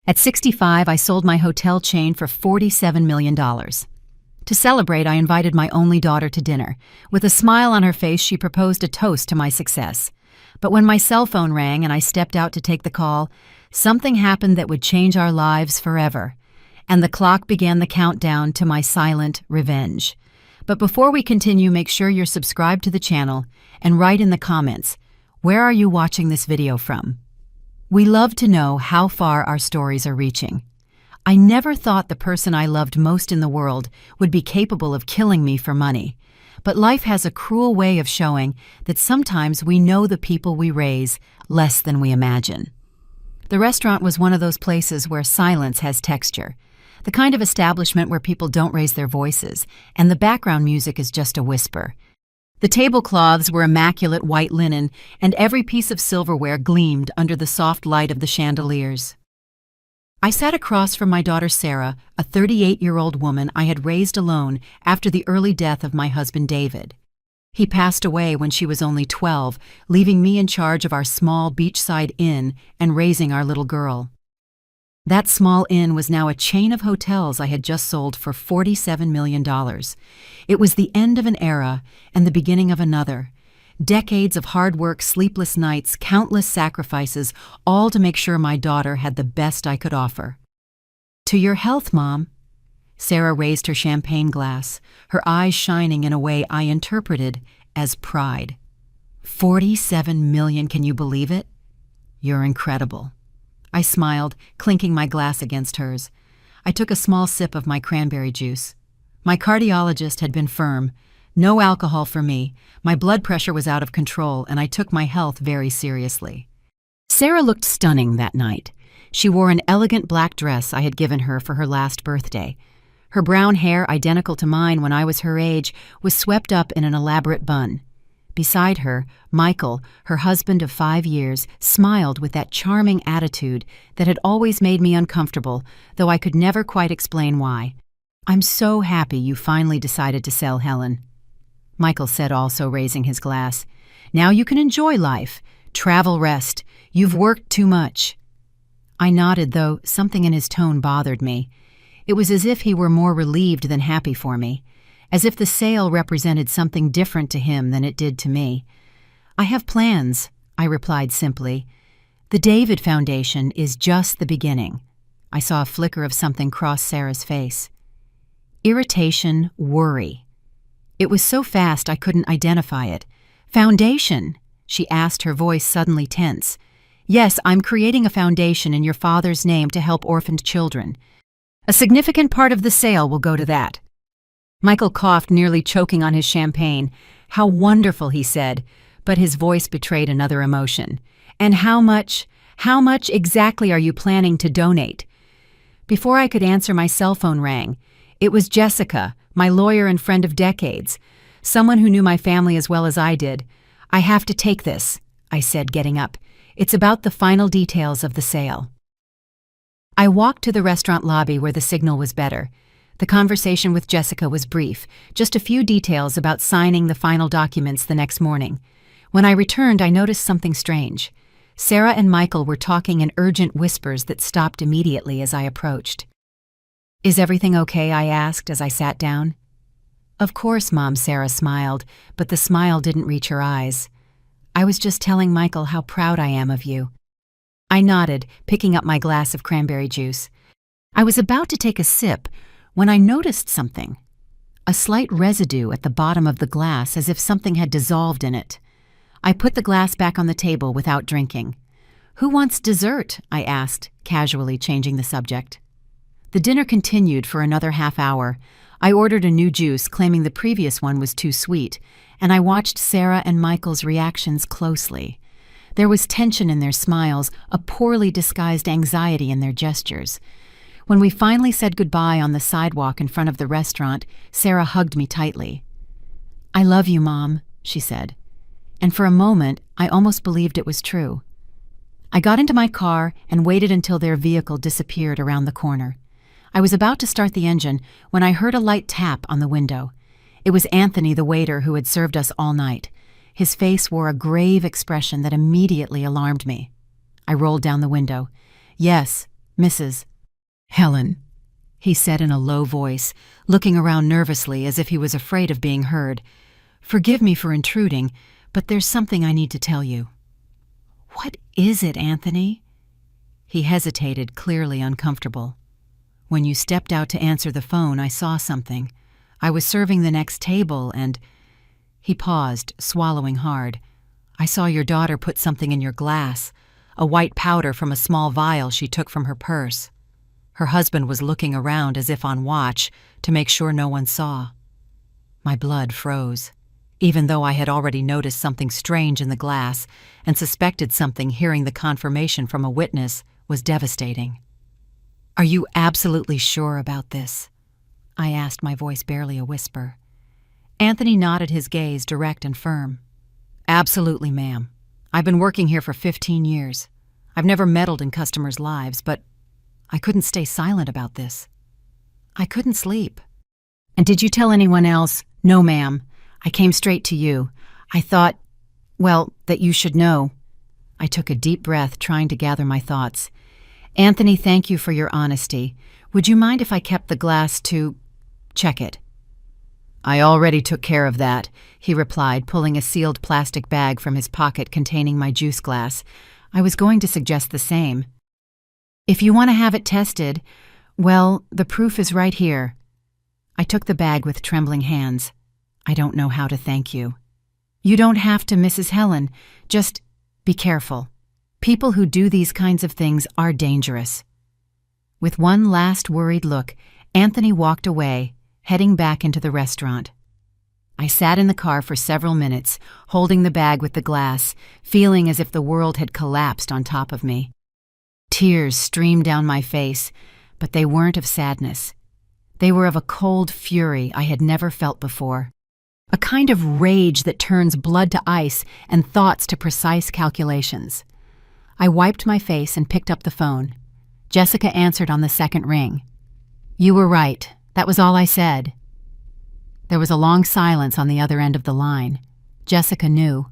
At 65, I sold my hotel chain for $47 million. To celebrate, I invited my only daughter to dinner. With a smile on her face, she proposed a toast to my success. But when my cell phone rang and I stepped out to take the call, something happened that would change our lives forever. And the clock began the countdown to my silent revenge. But before we continue, make sure you're subscribed to the channel and write in the comments, where are you watching this video from? We love to know how far our stories are reaching. I never thought the person I loved most in the world would be capable of killing me for money. But life has a cruel way of showing that sometimes we know the people we raise less than we imagine. The restaurant was one of those places where silence has texture. The kind of establishment where people don't raise their voices, and the background music is just a whisper. The tablecloths were immaculate white linen, and every piece of silverware gleamed under the soft light of the chandeliers. I sat across from my daughter Sarah, a 38-year-old woman I had raised alone after the early death of my husband David. He passed away when she was only 12, leaving me in charge of our small beachside inn and raising our little girl. That small inn was now a chain of hotels I had just sold for $47 million. It was the end of an era and the beginning of another. Decades of hard work, sleepless nights, countless sacrifices, all to make sure my daughter had the best I could offer. To your health, Mom. Sarah raised her champagne glass, her eyes shining in a way I interpreted as pride. 47 million, can you believe it? You're incredible. I smiled, clinking my glass against hers. I took a small sip of my cranberry juice. My cardiologist had been firm. No alcohol for me. My blood pressure was out of control, and I took my health very seriously. Sarah looked stunning that night. She wore an elegant black dress I had given her for her last birthday. Her brown hair, identical to mine when I was her age, was swept up in an elaborate bun. Beside her, Michael, her husband of 5 years, smiled with that charming attitude that had always made me uncomfortable, though I could never quite explain why. "I'm so happy you finally decided to sell, Helen," Michael said, also raising his glass. "Now you can enjoy life, travel, rest. You've worked too much." I nodded, though something in his tone bothered me. It was as if he were more relieved than happy for me, as if the sale represented something different to him than it did to me. "I have plans," I replied simply. "The David Foundation is just the beginning." I saw a flicker of something cross Sarah's face. Irritation, worry. It was so fast I couldn't identify it. "Foundation?" she asked, her voice suddenly tense. "Yes, I'm creating a foundation in your father's name to help orphaned children. A significant part of the sale will go to that." Michael coughed, nearly choking on his champagne. "How wonderful," he said, but his voice betrayed another emotion. "And how much exactly are you planning to donate?" Before I could answer, my cell phone rang. It was Jessica, my lawyer and friend of decades, someone who knew my family as well as I did. "I have to take this," I said, getting up. "It's about the final details of the sale." I walked to the restaurant lobby where the signal was better. The conversation with Jessica was brief, just a few details about signing the final documents the next morning. When I returned, I noticed something strange. Sarah and Michael were talking in urgent whispers that stopped immediately as I approached. "Is everything okay?" I asked as I sat down. "Of course, Mom," Sarah smiled, but the smile didn't reach her eyes. "I was just telling Michael how proud I am of you." I nodded, picking up my glass of cranberry juice. I was about to take a sip when I noticed something. A slight residue at the bottom of the glass, as if something had dissolved in it. I put the glass back on the table without drinking. "Who wants dessert?" I asked, casually changing the subject. The dinner continued for another half hour. I ordered a new juice, claiming the previous one was too sweet, and I watched Sarah and Michael's reactions closely. There was tension in their smiles, a poorly disguised anxiety in their gestures. When we finally said goodbye on the sidewalk in front of the restaurant, Sarah hugged me tightly. "I love you, Mom," she said. And for a moment, I almost believed it was true. I got into my car and waited until their vehicle disappeared around the corner. I was about to start the engine when I heard a light tap on the window. It was Anthony, the waiter who had served us all night. His face wore a grave expression that immediately alarmed me. I rolled down the window. "Yes," Mrs. Helen, he said in a low voice, looking around nervously as if he was afraid of being heard. Forgive me for intruding, but there's something I need to tell you. What is it, Anthony? He hesitated, clearly uncomfortable. When you stepped out to answer the phone, I saw something. I was serving the next table and... He paused, swallowing hard. I saw your daughter put something in your glass, a white powder from a small vial she took from her purse. Her husband was looking around as if on watch to make sure no one saw. My blood froze. Even though I had already noticed something strange in the glass and suspected something, hearing the confirmation from a witness was devastating. Are you absolutely sure about this? I asked, my voice barely a whisper. Anthony nodded, his gaze direct and firm. Absolutely, ma'am. I've been working here for 15 years. I've never meddled in customers' lives, but I couldn't stay silent about this. I couldn't sleep. And did you tell anyone else? No, ma'am. I came straight to you. I thought, well, that you should know. I took a deep breath, trying to gather my thoughts. Anthony, thank you for your honesty. Would you mind if I kept the glass to check it? I already took care of that, he replied, pulling a sealed plastic bag from his pocket containing my juice glass. I was going to suggest the same. If you want to have it tested, well, the proof is right here. I took the bag with trembling hands. I don't know how to thank you. You don't have to, Mrs. Helen. Just be careful. People who do these kinds of things are dangerous. With one last worried look, Anthony walked away, heading back into the restaurant. I sat in the car for several minutes, holding the bag with the glass, feeling as if the world had collapsed on top of me. Tears streamed down my face, but they weren't of sadness. They were of a cold fury I had never felt before. A kind of rage that turns blood to ice and thoughts to precise calculations. I wiped my face and picked up the phone. Jessica answered on the second ring. You were right. That was all I said. There was a long silence on the other end of the line. Jessica knew.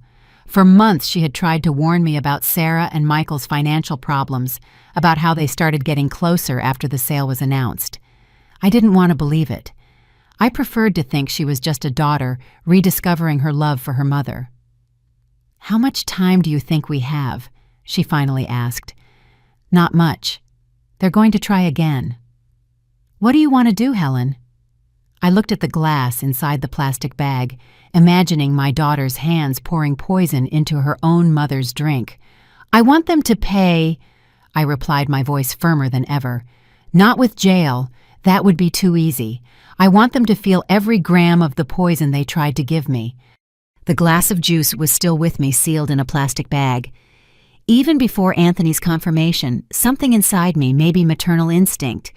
For months she had tried to warn me about Sarah and Michael's financial problems, about how they started getting closer after the sale was announced. I didn't want to believe it. I preferred to think she was just a daughter rediscovering her love for her mother. How much time do you think we have? She finally asked. Not much. They're going to try again. What do you want to do, Helen? I looked at the glass inside the plastic bag, imagining my daughter's hands pouring poison into her own mother's drink. I want them to pay, I replied, my voice firmer than ever. Not with jail. That would be too easy. I want them to feel every gram of the poison they tried to give me. The glass of juice was still with me, sealed in a plastic bag. Even before Anthony's confirmation, something inside me, maybe maternal instinct,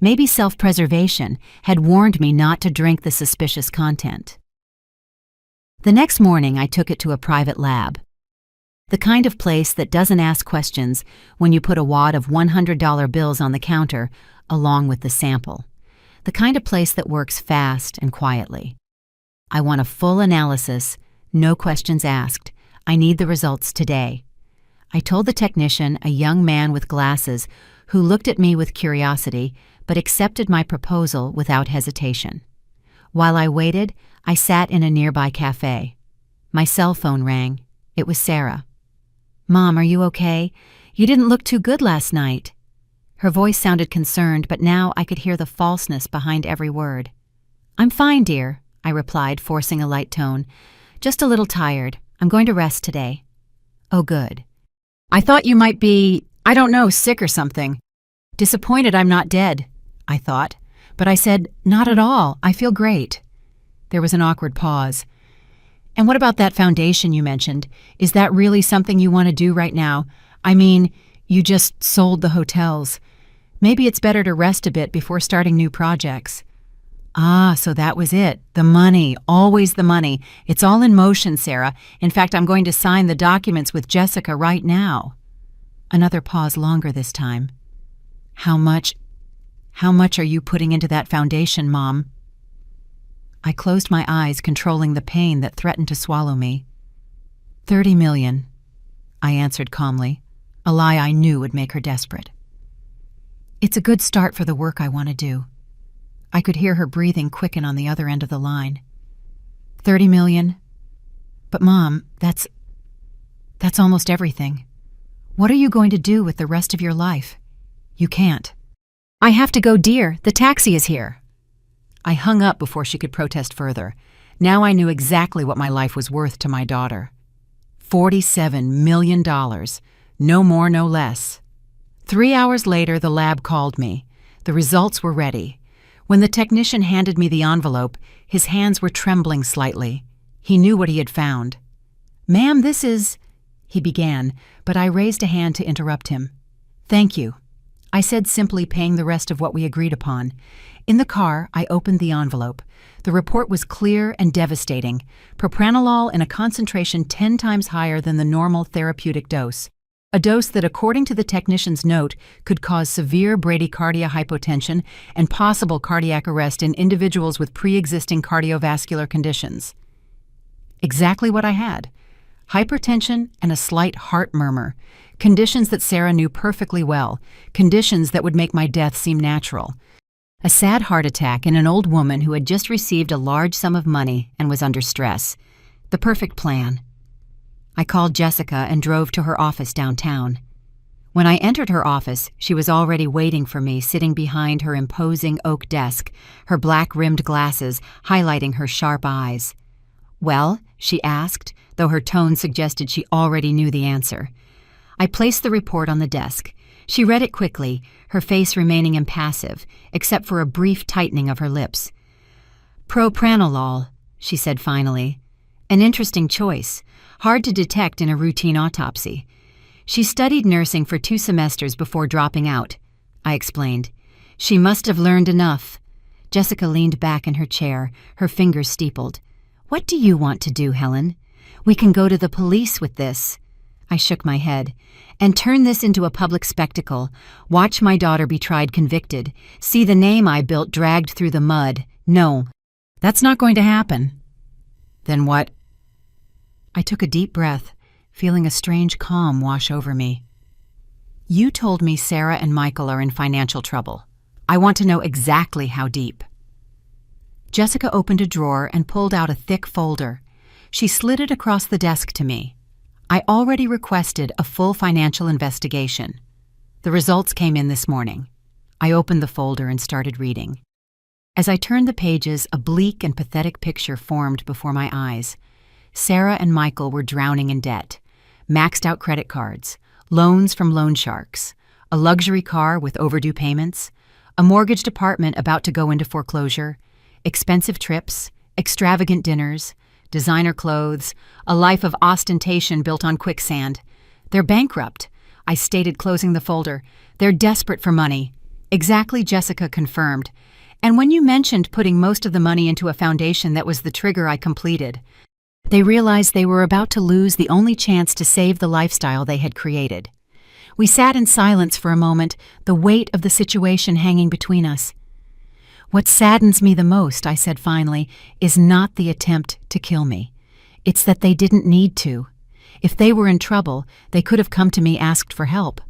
maybe self-preservation, had warned me not to drink the suspicious content. The next morning, I took it to a private lab. The kind of place that doesn't ask questions when you put a wad of $100 bills on the counter along with the sample. The kind of place that works fast and quietly. I want a full analysis, no questions asked. I need the results today. I told the technician, a young man with glasses, who looked at me with curiosity but accepted my proposal without hesitation. While I waited, I sat in a nearby cafe. My cell phone rang. It was Sarah. Mom, are you okay? You didn't look too good last night. Her voice sounded concerned, but now I could hear the falseness behind every word. I'm fine, dear, I replied, forcing a light tone. Just a little tired. I'm going to rest today. Oh, good. I thought you might be, I don't know, sick or something. Disappointed I'm not dead, I thought. But I said, not at all. I feel great. There was an awkward pause. And what about that foundation you mentioned? Is that really something you want to do right now? I mean, you just sold the hotels. Maybe it's better to rest a bit before starting new projects. Ah, so that was it. The money, always the money. It's all in motion, Sarah. In fact, I'm going to sign the documents with Jessica right now. Another pause, longer this time. How much are you putting into that foundation, Mom? I closed my eyes, controlling the pain that threatened to swallow me. 30 million, I answered calmly, a lie I knew would make her desperate. It's a good start for the work I want to do. I could hear her breathing quicken on the other end of the line. 30 million? But Mom, that's almost everything. What are you going to do with the rest of your life? You can't. I have to go, dear. The taxi is here. I hung up before she could protest further. Now I knew exactly what my life was worth to my daughter. $47 million. No more, no less. 3 hours later, the lab called me. The results were ready. When the technician handed me the envelope, his hands were trembling slightly. He knew what he had found. "Ma'am, this is—" he began, but I raised a hand to interrupt him. "Thank you," I said, simply paying the rest of what we agreed upon. In the car, I opened the envelope. The report was clear and devastating. Propranolol in a concentration 10 times higher than the normal therapeutic dose. A dose that, according to the technician's note, could cause severe bradycardia hypotension and possible cardiac arrest in individuals with pre-existing cardiovascular conditions. Exactly what I had. Hypertension and a slight heart murmur. Conditions that Sarah knew perfectly well. Conditions that would make my death seem natural. A sad heart attack in an old woman who had just received a large sum of money and was under stress. The perfect plan. I called Jessica and drove to her office downtown. When I entered her office, she was already waiting for me, sitting behind her imposing oak desk, her black-rimmed glasses highlighting her sharp eyes. "Well?" she asked, though her tone suggested she already knew the answer. I placed the report on the desk. She read it quickly, her face remaining impassive, except for a brief tightening of her lips. "Propranolol," she said finally. "An interesting choice. Hard to detect in a routine autopsy. She studied nursing for 2 semesters before dropping out," I explained. "She must have learned enough." Jessica leaned back in her chair, her fingers steepled. "What do you want to do, Helen? We can go to the police with this." I shook my head. "And turn this into a public spectacle. Watch my daughter be tried convicted. See the name I built dragged through the mud. No, that's not going to happen." "Then what?" I took a deep breath, feeling a strange calm wash over me. "You told me Sarah and Michael are in financial trouble. I want to know exactly how deep." Jessica opened a drawer and pulled out a thick folder. She slid it across the desk to me. I already requested a full financial investigation. The results came in this morning. I opened the folder and started reading. As I turned the pages, a bleak and pathetic picture formed before my eyes. Sarah and Michael were drowning in debt. Maxed out credit cards, loans from loan sharks, a luxury car with overdue payments, a mortgaged apartment about to go into foreclosure, expensive trips, extravagant dinners, designer clothes, a life of ostentation built on quicksand. "They're bankrupt," I stated, closing the folder. "They're desperate for money." "Exactly," Jessica confirmed. "And when you mentioned putting most of the money into a foundation, that was the trigger I completed." They realized they were about to lose the only chance to save the lifestyle they had created. We sat in silence for a moment, the weight of the situation hanging between us. "What saddens me the most," I said finally, "is not the attempt to kill me. It's that they didn't need to. If they were in trouble, they could have come to me, asked for help.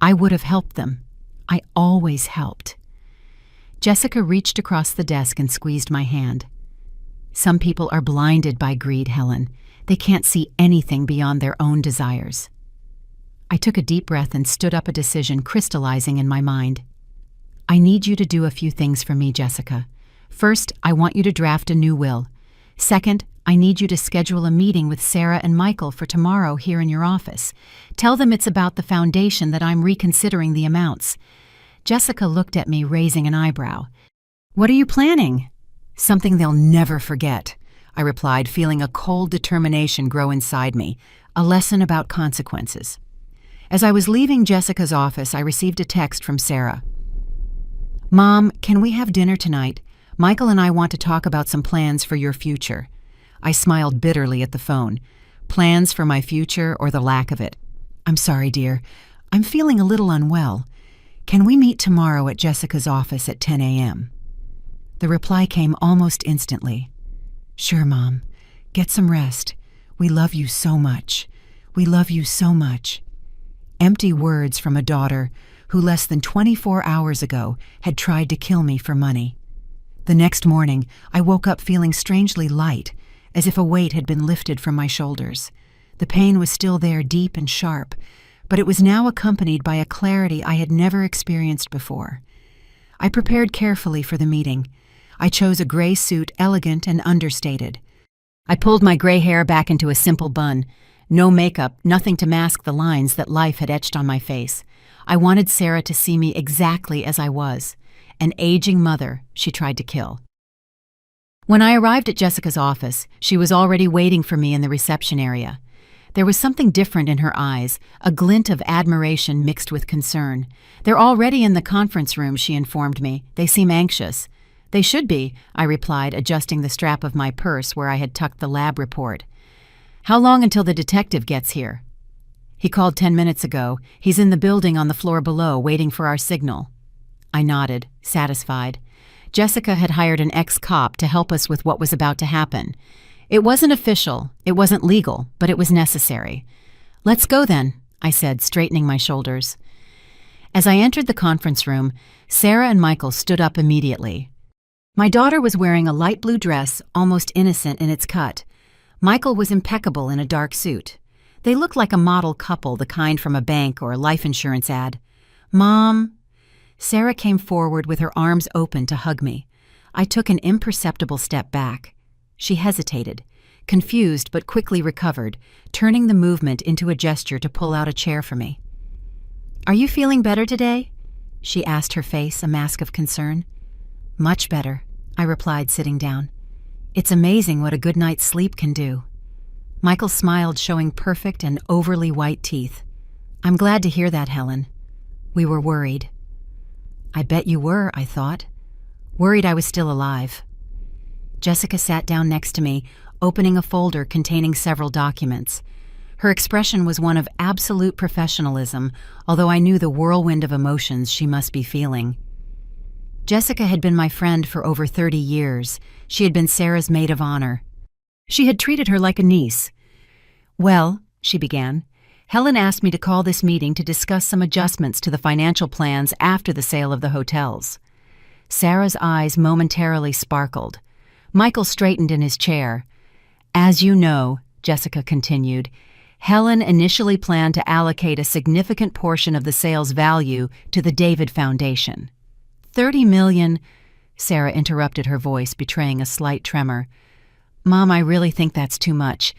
I would have helped them. I always helped." Jessica reached across the desk and squeezed my hand. "Some people are blinded by greed, Helen. They can't see anything beyond their own desires." I took a deep breath and stood up, a decision crystallizing in my mind. "I need you to do a few things for me, Jessica. First, I want you to draft a new will. Second, I need you to schedule a meeting with Sarah and Michael for tomorrow here in your office. Tell them it's about the foundation, that I'm reconsidering the amounts." Jessica looked at me, raising an eyebrow. "What are you planning?" "Something they'll never forget," I replied, feeling a cold determination grow inside me, a lesson about consequences. As I was leaving Jessica's office, I received a text from Sarah. "Mom, can we have dinner tonight? Michael and I want to talk about some plans for your future." I smiled bitterly at the phone. Plans for my future, or the lack of it? "I'm sorry, dear. I'm feeling a little unwell. Can we meet tomorrow at Jessica's office at 10 a.m.? The reply came almost instantly. "Sure, Mom. Get some rest. We love you so much. We love you so much." Empty words from a daughter who less than 24 hours ago had tried to kill me for money. The next morning, I woke up feeling strangely light, as if a weight had been lifted from my shoulders. The pain was still there, deep and sharp, but it was now accompanied by a clarity I had never experienced before. I prepared carefully for the meeting. I chose a gray suit, elegant and understated. I pulled my gray hair back into a simple bun. No makeup, nothing to mask the lines that life had etched on my face. I wanted Sarah to see me exactly as I was, an aging mother she tried to kill. When I arrived at Jessica's office, she was already waiting for me in the reception area. There was something different in her eyes, a glint of admiration mixed with concern. "They're already in the conference room," she informed me. "They seem anxious." "They should be," I replied, adjusting the strap of my purse where I had tucked the lab report. "How long until the detective gets here?" "He called 10 minutes ago. He's in the building on the floor below, waiting for our signal." I nodded, satisfied. Jessica had hired an ex-cop to help us with what was about to happen. It wasn't official, it wasn't legal, but it was necessary. "Let's go then," I said, straightening my shoulders. As I entered the conference room, Sarah and Michael stood up immediately. My daughter was wearing a light blue dress, almost innocent in its cut. Michael was impeccable in a dark suit. They looked like a model couple, the kind from a bank or a life insurance ad. "Mom." Sarah came forward with her arms open to hug me. I took an imperceptible step back. She hesitated, confused but quickly recovered, turning the movement into a gesture to pull out a chair for me. "Are you feeling better today?" she asked, her face a mask of concern. "Much better," I replied, sitting down. "It's amazing what a good night's sleep can do." Michael smiled, showing perfect and overly white teeth. "I'm glad to hear that, Helen. We were worried." "I bet you were," I thought. "Worried I was still alive." Jessica sat down next to me, opening a folder containing several documents. Her expression was one of absolute professionalism, although I knew the whirlwind of emotions she must be feeling. Jessica had been my friend for over 30 years. She had been Sarah's maid of honor. She had treated her like a niece. "Well," she began, "Helen asked me to call this meeting to discuss some adjustments to the financial plans after the sale of the hotels." Sarah's eyes momentarily sparkled. Michael straightened in his chair. "As you know," Jessica continued, "Helen initially planned to allocate a significant portion of the sale's value to the David Foundation." "30 million," Sarah interrupted, her voice betraying a slight tremor. "Mom, I really think that's too much.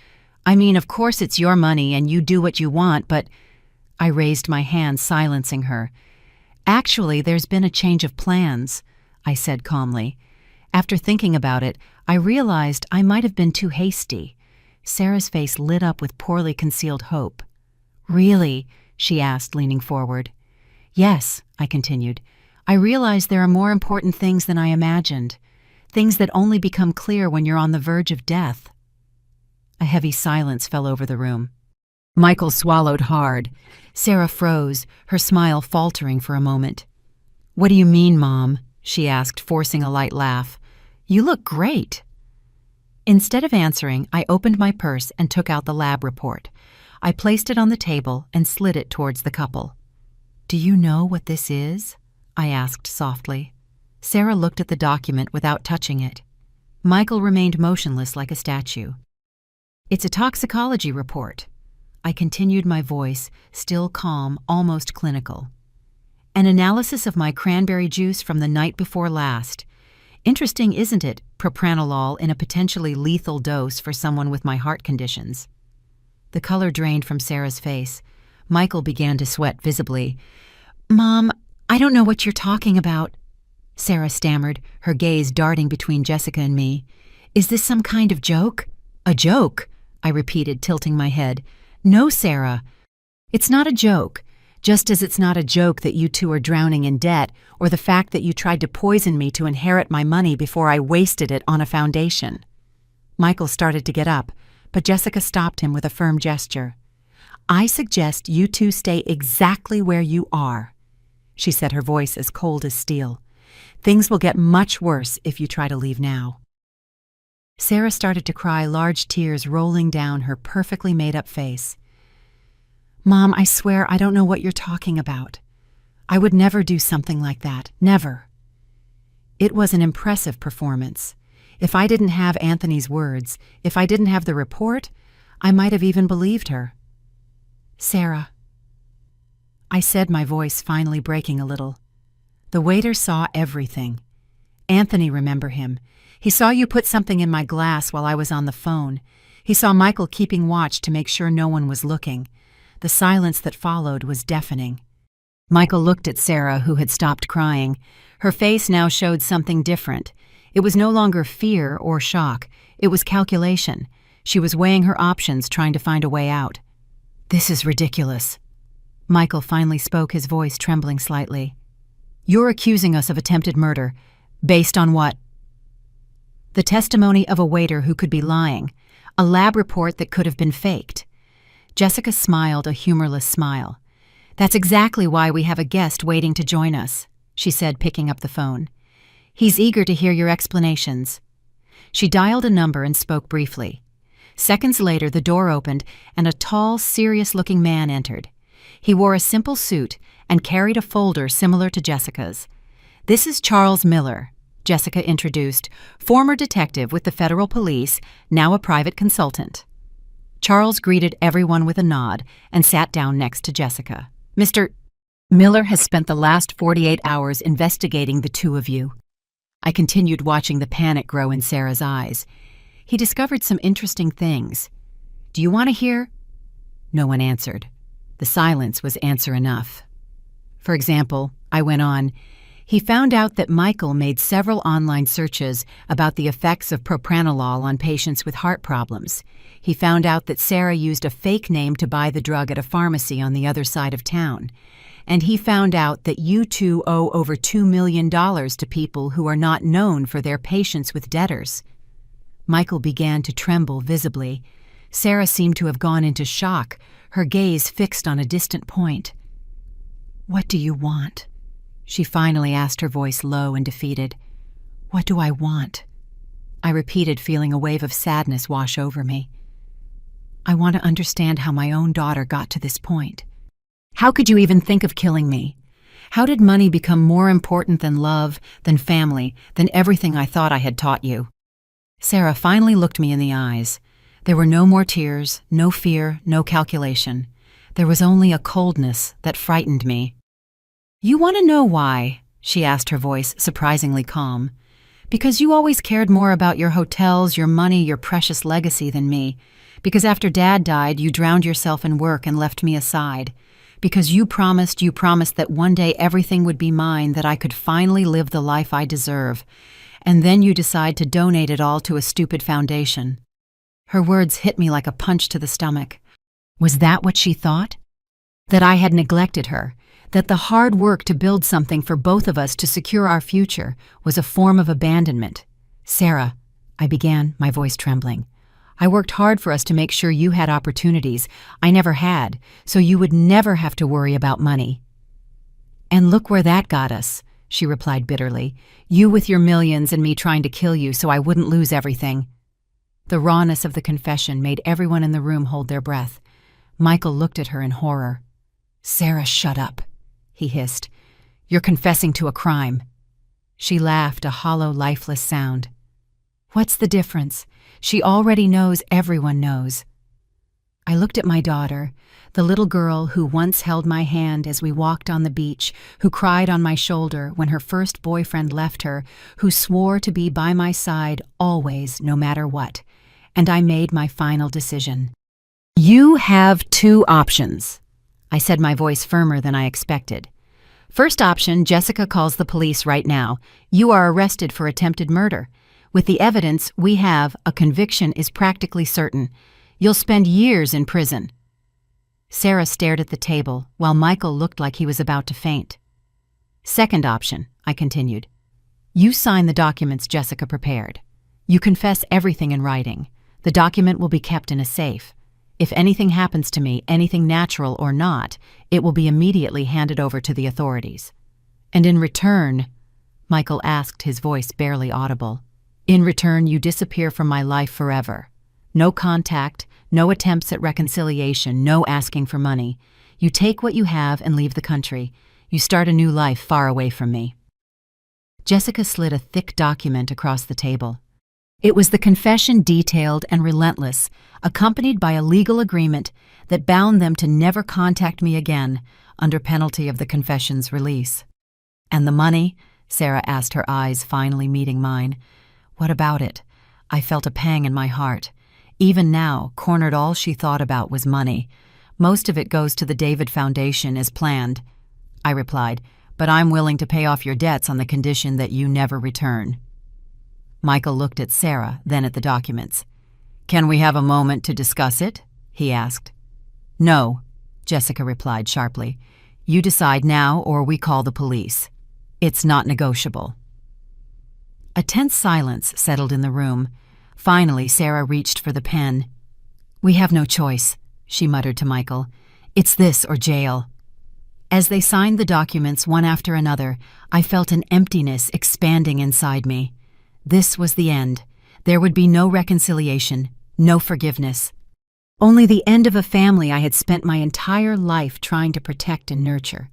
I mean, of course it's your money and you do what you want, but—" I raised my hand, silencing her. "Actually, there's been a change of plans," I said calmly. After thinking about it, I realized I might have been too hasty. Sarah's face lit up with poorly concealed hope. "Really?" she asked, leaning forward. "Yes," I continued. "I realize there are more important things than I imagined. Things that only become clear when you're on the verge of death." A heavy silence fell over the room. Michael swallowed hard. Sarah froze, her smile faltering for a moment. "What do you mean, Mom?" she asked, forcing a light laugh. "You look great." Instead of answering, I opened my purse and took out the lab report. I placed it on the table and slid it towards the couple. "Do you know what this is?" I asked softly. Sarah looked at the document without touching it. Michael remained motionless like a statue. "It's a toxicology report." I continued, my voice still calm, almost clinical. "An analysis of my cranberry juice from the night before last. Interesting, isn't it, propranolol in a potentially lethal dose for someone with my heart conditions?" The color drained from Sarah's face. Michael began to sweat visibly. "Mom, I don't know what you're talking about," Sarah stammered, her gaze darting between Jessica and me. "Is this some kind of joke?" "A joke?" I repeated, tilting my head. "No, Sarah. It's not a joke. Just as it's not a joke that you two are drowning in debt, or the fact that you tried to poison me to inherit my money before I wasted it on a foundation." Michael started to get up, but Jessica stopped him with a firm gesture. "I suggest you two stay exactly where you are," she said, her voice as cold as steel. "Things will get much worse if you try to leave now." Sarah started to cry, large tears rolling down her perfectly made-up face. "Mom, I swear I don't know what you're talking about." I would never do something like that. Never. It was an impressive performance. If I didn't have Anthony's words, if I didn't have the report, I might have even believed her. Sarah, I said, my voice finally breaking a little. The waiter saw everything. Anthony, remember him. He saw you put something in my glass while I was on the phone. He saw Michael keeping watch to make sure no one was looking. The silence that followed was deafening. Michael looked at Sarah, who had stopped crying. Her face now showed something different. It was no longer fear or shock. It was calculation. She was weighing her options, trying to find a way out. This is ridiculous. Michael finally spoke, his voice trembling slightly. You're accusing us of attempted murder. Based on what? The testimony of a waiter who could be lying. A lab report that could have been faked. Jessica smiled a humorless smile. That's exactly why we have a guest waiting to join us, she said, picking up the phone. He's eager to hear your explanations. She dialed a number and spoke briefly. Seconds later, the door opened and a tall, serious-looking man entered. He wore a simple suit and carried a folder similar to Jessica's. This is Charles Miller, Jessica introduced, former detective with the federal police, now a private consultant. Charles greeted everyone with a nod and sat down next to Jessica. Mr. Miller has spent the last 48 hours investigating the two of you. I continued, watching the panic grow in Sarah's eyes. He discovered some interesting things. Do you want to hear? No one answered. The silence was answer enough. For example, I went on, he found out that Michael made several online searches about the effects of propranolol on patients with heart problems. He found out that Sarah used a fake name to buy the drug at a pharmacy on the other side of town. And he found out that you two owe over $2 million to people who are not known for their patience with debtors. Michael began to tremble visibly. Sarah seemed to have gone into shock, her gaze fixed on a distant point. What do you want? She finally asked, her voice low and defeated. What do I want? I repeated, feeling a wave of sadness wash over me. I want to understand how my own daughter got to this point. How could you even think of killing me? How did money become more important than love, than family, than everything I thought I had taught you? Sarah finally looked me in the eyes. There were no more tears, no fear, no calculation. There was only a coldness that frightened me. You want to know why? She asked, her voice surprisingly calm. Because you always cared more about your hotels, your money, your precious legacy than me. Because after Dad died, you drowned yourself in work and left me aside. Because you promised that one day everything would be mine, that I could finally live the life I deserve. And then you decide to donate it all to a stupid foundation. Her words hit me like a punch to the stomach. Was that what she thought? That I had neglected her? That the hard work to build something for both of us to secure our future was a form of abandonment? Sarah, I began, my voice trembling. I worked hard for us to make sure you had opportunities I never had, so you would never have to worry about money. And look where that got us, she replied bitterly. You with your millions and me trying to kill you so I wouldn't lose everything. The rawness of the confession made everyone in the room hold their breath. Michael looked at her in horror. Sarah, shut up, he hissed. You're confessing to a crime. She laughed, a hollow, lifeless sound. What's the difference? She already knows everyone knows. I looked at my daughter, the little girl who once held my hand as we walked on the beach, who cried on my shoulder when her first boyfriend left her, who swore to be by my side always, no matter what. And I made my final decision. You have two options, I said, my voice firmer than I expected. First option, Jessica calls the police right now. You are arrested for attempted murder. With the evidence we have, a conviction is practically certain. You'll spend years in prison. Sarah stared at the table, while Michael looked like he was about to faint. Second option, I continued. You sign the documents Jessica prepared. You confess everything in writing. The document will be kept in a safe. If anything happens to me, anything natural or not, it will be immediately handed over to the authorities. And in return, Michael asked, his voice barely audible, in return, you disappear from my life forever. No contact, no attempts at reconciliation, no asking for money. You take what you have and leave the country. You start a new life far away from me." Jessica slid a thick document across the table. It was the confession, detailed and relentless, accompanied by a legal agreement that bound them to never contact me again under penalty of the confession's release. "And the money?" Sarah asked, her eyes finally meeting mine. "What about it?" I felt a pang in my heart. Even now, cornered, all she thought about was money. "Most of it goes to the David Foundation as planned," I replied, "but I'm willing to pay off your debts on the condition that you never return." Michael looked at Sarah, then at the documents. "Can we have a moment to discuss it?" he asked. "No," Jessica replied sharply. "You decide now or we call the police. It's not negotiable." A tense silence settled in the room. Finally, Sarah reached for the pen. "We have no choice," she muttered to Michael. "It's this or jail." As they signed the documents one after another, I felt an emptiness expanding inside me. This was the end. There would be no reconciliation, no forgiveness. Only the end of a family I had spent my entire life trying to protect and nurture.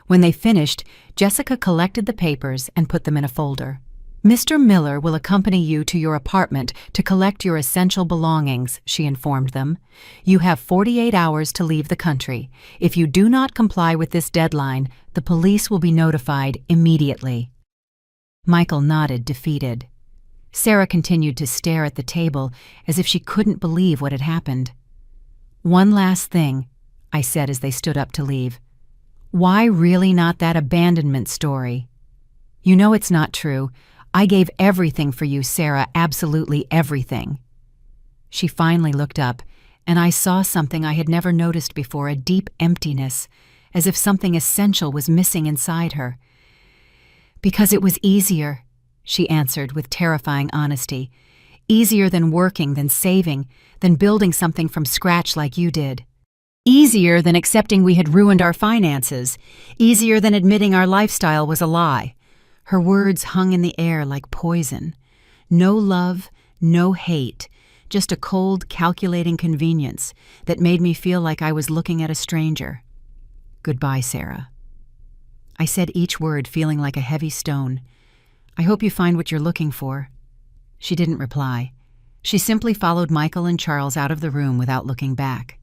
When they finished, Jessica collected the papers and put them in a folder. "Mr. Miller will accompany you to your apartment to collect your essential belongings," she informed them. "You have 48 hours to leave the country. If you do not comply with this deadline, the police will be notified immediately." Michael nodded, defeated. Sarah continued to stare at the table as if she couldn't believe what had happened. "One last thing," I said as they stood up to leave. "Why really not that abandonment story? You know it's not true. I gave everything for you, Sarah, absolutely everything." She finally looked up, and I saw something I had never noticed before, a deep emptiness, as if something essential was missing inside her. "Because it was easier," she answered with terrifying honesty. "Easier than working, than saving, than building something from scratch like you did. Easier than accepting we had ruined our finances. Easier than admitting our lifestyle was a lie." Her words hung in the air like poison. No love, no hate, just a cold, calculating convenience that made me feel like I was looking at a stranger. "Goodbye, Sarah." I said each word feeling like a heavy stone. "I hope you find what you're looking for." She didn't reply. She simply followed Michael and Charles out of the room without looking back.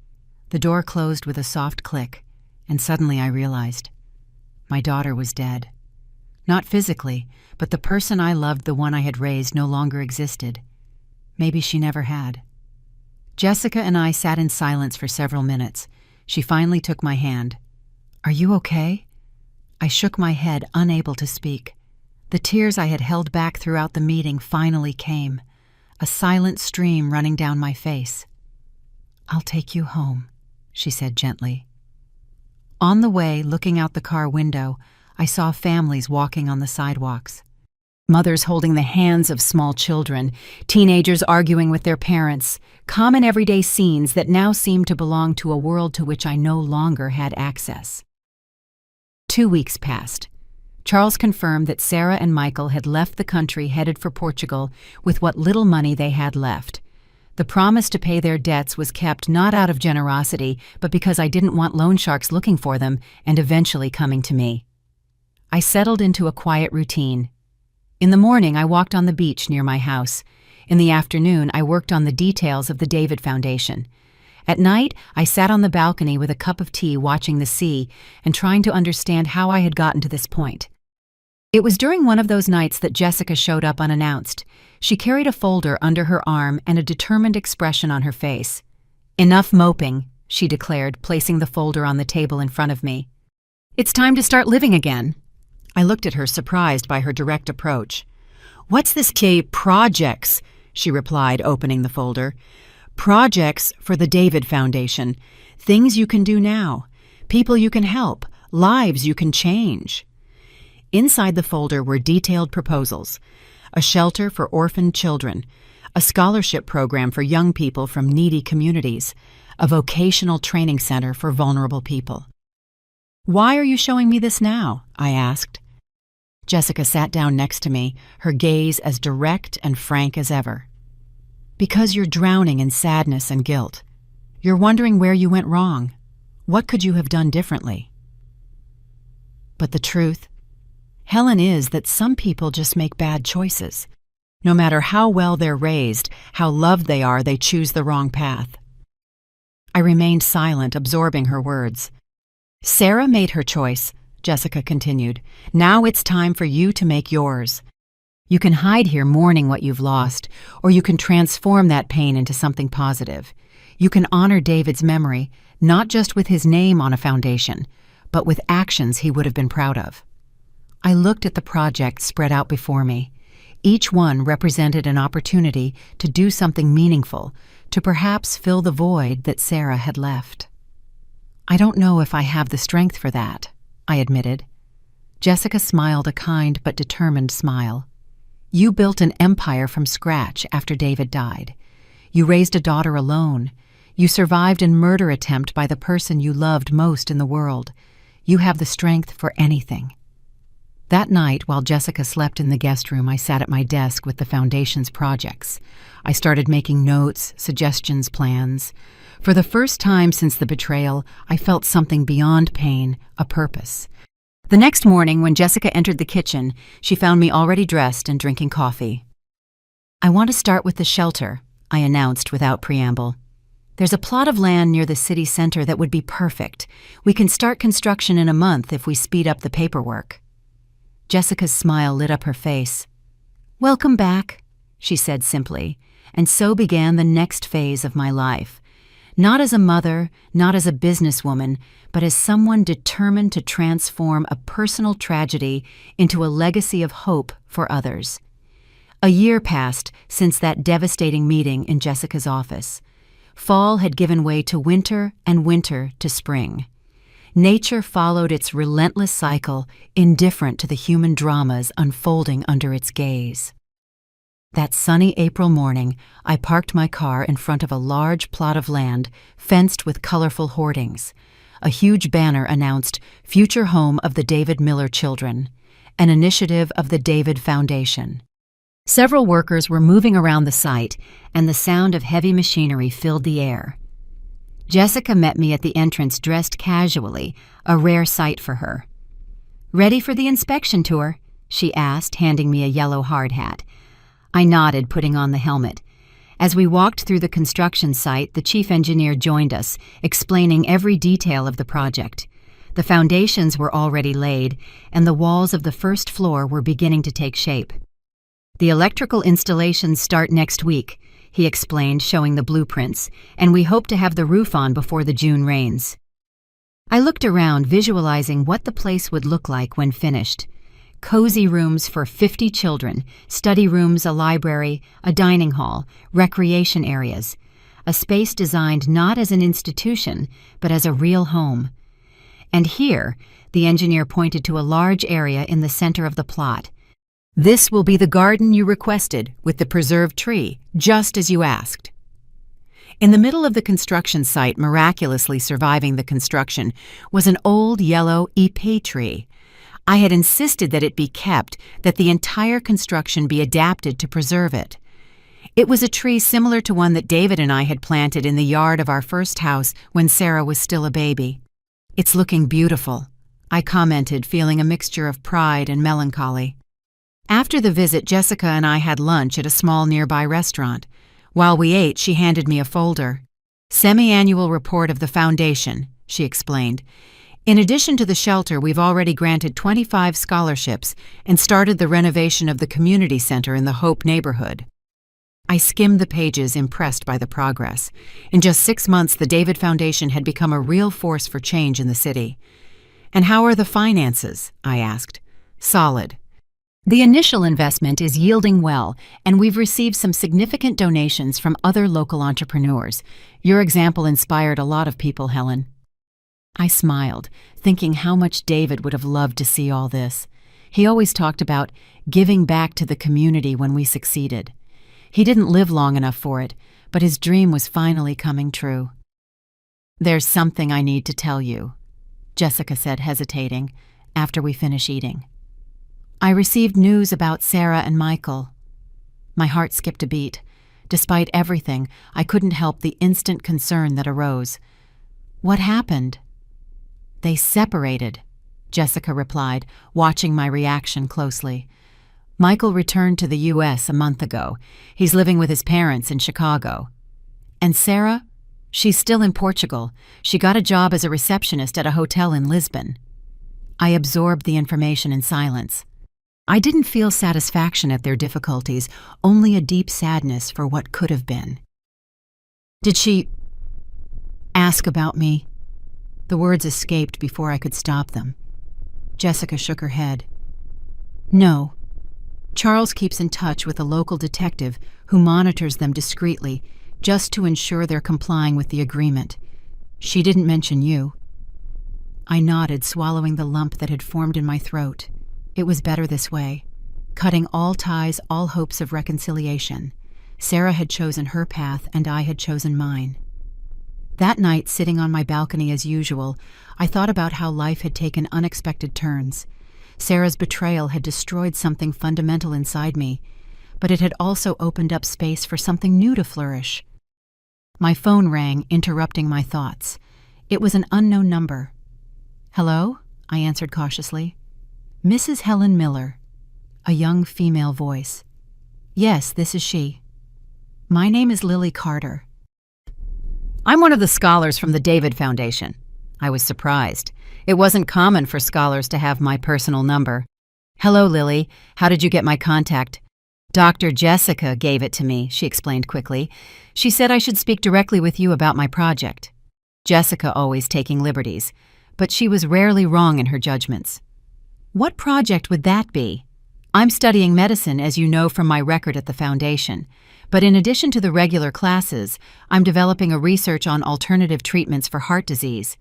The door closed with a soft click, and suddenly I realized my daughter was dead. Not physically, but the person I loved, the one I had raised, no longer existed. Maybe she never had. Jessica and I sat in silence for several minutes. She finally took my hand. "Are you okay?" I shook my head, unable to speak. The tears I had held back throughout the meeting finally came, a silent stream running down my face. "I'll take you home," she said gently. On the way, looking out the car window, I saw families walking on the sidewalks. Mothers holding the hands of small children, teenagers arguing with their parents, common everyday scenes that now seemed to belong to a world to which I no longer had access. 2 weeks passed. Charles confirmed that Sarah and Michael had left the country headed for Portugal with what little money they had left. The promise to pay their debts was kept not out of generosity, but because I didn't want loan sharks looking for them and eventually coming to me. I settled into a quiet routine. In the morning, I walked on the beach near my house. In the afternoon, I worked on the details of the David Foundation. At night, I sat on the balcony with a cup of tea watching the sea and trying to understand how I had gotten to this point. It was during one of those nights that Jessica showed up unannounced. She carried a folder under her arm and a determined expression on her face. "Enough moping," she declared, placing the folder on the table in front of me. "It's time to start living again." I looked at her, surprised by her direct approach. "What's this projects?" she replied, opening the folder. "Projects for the David Foundation. Things you can do now. People you can help. Lives you can change." Inside the folder were detailed proposals: a shelter for orphaned children, a scholarship program for young people from needy communities, a vocational training center for vulnerable people. "Why are you showing me this now?" I asked. Jessica sat down next to me, her gaze as direct and frank as ever. "Because you're drowning in sadness and guilt. You're wondering where you went wrong. What could you have done differently?" But the truth, Helen, is that some people just make bad choices. No matter how well they're raised, how loved they are, they choose the wrong path. I remained silent, absorbing her words. Sarah made her choice, Jessica continued. Now it's time for you to make yours. You can hide here mourning what you've lost, or you can transform that pain into something positive. You can honor David's memory, not just with his name on a foundation, but with actions he would have been proud of. I looked at the projects spread out before me. Each one represented an opportunity to do something meaningful, to perhaps fill the void that Sarah had left. I don't know if I have the strength for that, I admitted. Jessica smiled a kind but determined smile. You built an empire from scratch after David died. You raised a daughter alone. You survived a murder attempt by the person you loved most in the world. You have the strength for anything. That night, while Jessica slept in the guest room, I sat at my desk with the Foundation's projects. I started making notes, suggestions, plans. For the first time since the betrayal, I felt something beyond pain, a purpose. The next morning, when Jessica entered the kitchen, she found me already dressed and drinking coffee. I want to start with the shelter, I announced without preamble. There's a plot of land near the city center that would be perfect. We can start construction in a month if we speed up the paperwork. Jessica's smile lit up her face. Welcome back, she said simply, and so began the next phase of my life. Not as a mother, not as a businesswoman, but as someone determined to transform a personal tragedy into a legacy of hope for others. A year passed since that devastating meeting in Jessica's office. Fall had given way to winter and winter to spring. Nature followed its relentless cycle, indifferent to the human dramas unfolding under its gaze. That sunny April morning, I parked my car in front of a large plot of land fenced with colorful hoardings. A huge banner announced Future Home of the David Miller Children, an initiative of the David Foundation. Several workers were moving around the site, and the sound of heavy machinery filled the air. Jessica met me at the entrance dressed casually, a rare sight for her. "Ready for the inspection tour?" she asked, handing me a yellow hard hat. I nodded, putting on the helmet. As we walked through the construction site, the chief engineer joined us, explaining every detail of the project. The foundations were already laid, and the walls of the first floor were beginning to take shape. "The electrical installations start next week," he explained, showing the blueprints, "and we hope to have the roof on before the June rains." I looked around, visualizing what the place would look like when finished. Cozy rooms for 50 children, study rooms, a library, a dining hall, recreation areas. A space designed not as an institution, but as a real home. And here, the engineer pointed to a large area in the center of the plot. "This will be the garden you requested, with the preserved tree, just as you asked." In the middle of the construction site, miraculously surviving the construction, was an old yellow épée tree. I had insisted that it be kept, that the entire construction be adapted to preserve it. It was a tree similar to one that David and I had planted in the yard of our first house when Sarah was still a baby. "It's looking beautiful," I commented, feeling a mixture of pride and melancholy. After the visit, Jessica and I had lunch at a small nearby restaurant. While we ate, she handed me a folder. "Semi-annual report of the foundation," she explained. "In addition to the shelter, we've already granted 25 scholarships and started the renovation of the community center in the Hope neighborhood." I skimmed the pages, impressed by the progress. In just 6 months, the David Foundation had become a real force for change in the city. "And how are the finances?" I asked. "Solid. The initial investment is yielding well, and we've received some significant donations from other local entrepreneurs. Your example inspired a lot of people, Helen." I smiled, thinking how much David would have loved to see all this. He always talked about giving back to the community when we succeeded. He didn't live long enough for it, but his dream was finally coming true. "There's something I need to tell you," Jessica said, hesitating, after we finished eating. "I received news about Sarah and Michael." My heart skipped a beat. Despite everything, I couldn't help the instant concern that arose. "What happened?" "They separated," Jessica replied, watching my reaction closely. Michael returned to the U.S. a month ago. He's living with his parents in Chicago. And Sarah? She's still in Portugal. She got a job as a receptionist at a hotel in Lisbon. I absorbed the information in silence. I didn't feel satisfaction at their difficulties, only a deep sadness for what could have been. Did she ask about me? The words escaped before I could stop them. Jessica shook her head. No. Charles keeps in touch with a local detective who monitors them discreetly, just to ensure they're complying with the agreement. She didn't mention you. I nodded, swallowing the lump that had formed in my throat. It was better this way. Cutting all ties, all hopes of reconciliation. Sarah had chosen her path, and I had chosen mine. That night, sitting on my balcony as usual, I thought about how life had taken unexpected turns. Sarah's betrayal had destroyed something fundamental inside me, but it had also opened up space for something new to flourish. My phone rang, interrupting my thoughts. It was an unknown number. Hello? I answered cautiously. Mrs. Helen Miller. A young female voice. Yes, this is she. My name is Lily Carter. I'm one of the scholars from the David Foundation. I was surprised. It wasn't common for scholars to have my personal number. Hello, Lily. How did you get my contact? Dr. Jessica gave it to me, she explained quickly. She said I should speak directly with you about my project. Jessica always taking liberties, but she was rarely wrong in her judgments. What project would that be? I'm studying medicine, as you know from my record at the Foundation. But in addition to the regular classes, I'm developing a research on alternative treatments for heart disease.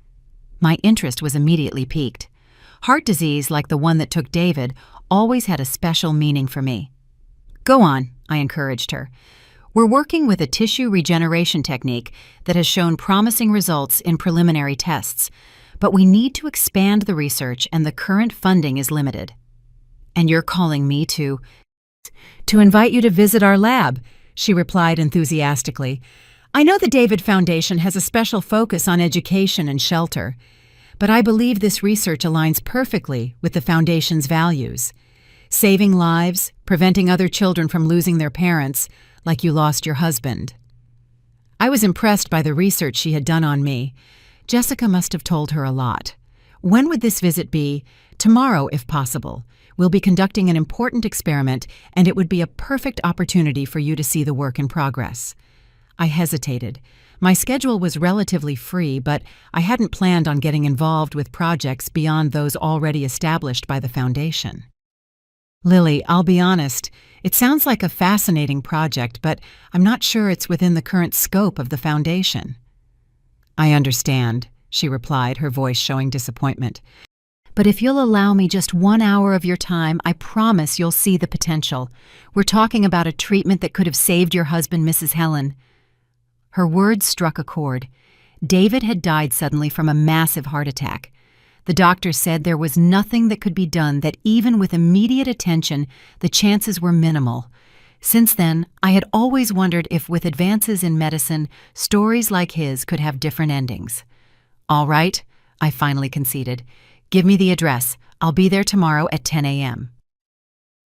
My interest was immediately piqued. Heart disease, like the one that took David, always had a special meaning for me. Go on, I encouraged her. We're working with a tissue regeneration technique that has shown promising results in preliminary tests, but we need to expand the research and the current funding is limited. And you're calling me to invite you to visit our lab, she replied enthusiastically. I know the David Foundation has a special focus on education and shelter, but I believe this research aligns perfectly with the Foundation's values. Saving lives, preventing other children from losing their parents, like you lost your husband. I was impressed by the research she had done on me. Jessica must have told her a lot. When would this visit be? Tomorrow, if possible. We'll be conducting an important experiment, and it would be a perfect opportunity for you to see the work in progress. I hesitated. My schedule was relatively free, but I hadn't planned on getting involved with projects beyond those already established by the Foundation. Lily, I'll be honest, it sounds like a fascinating project, but I'm not sure it's within the current scope of the Foundation. I understand, she replied, her voice showing disappointment. But if you'll allow me just 1 hour of your time, I promise you'll see the potential. We're talking about a treatment that could have saved your husband, Mrs. Helen. Her words struck a chord. David had died suddenly from a massive heart attack. The doctor said there was nothing that could be done, that even with immediate attention, the chances were minimal. Since then, I had always wondered if with advances in medicine, stories like his could have different endings. All right, I finally conceded. Give me the address. I'll be there tomorrow at 10 a.m.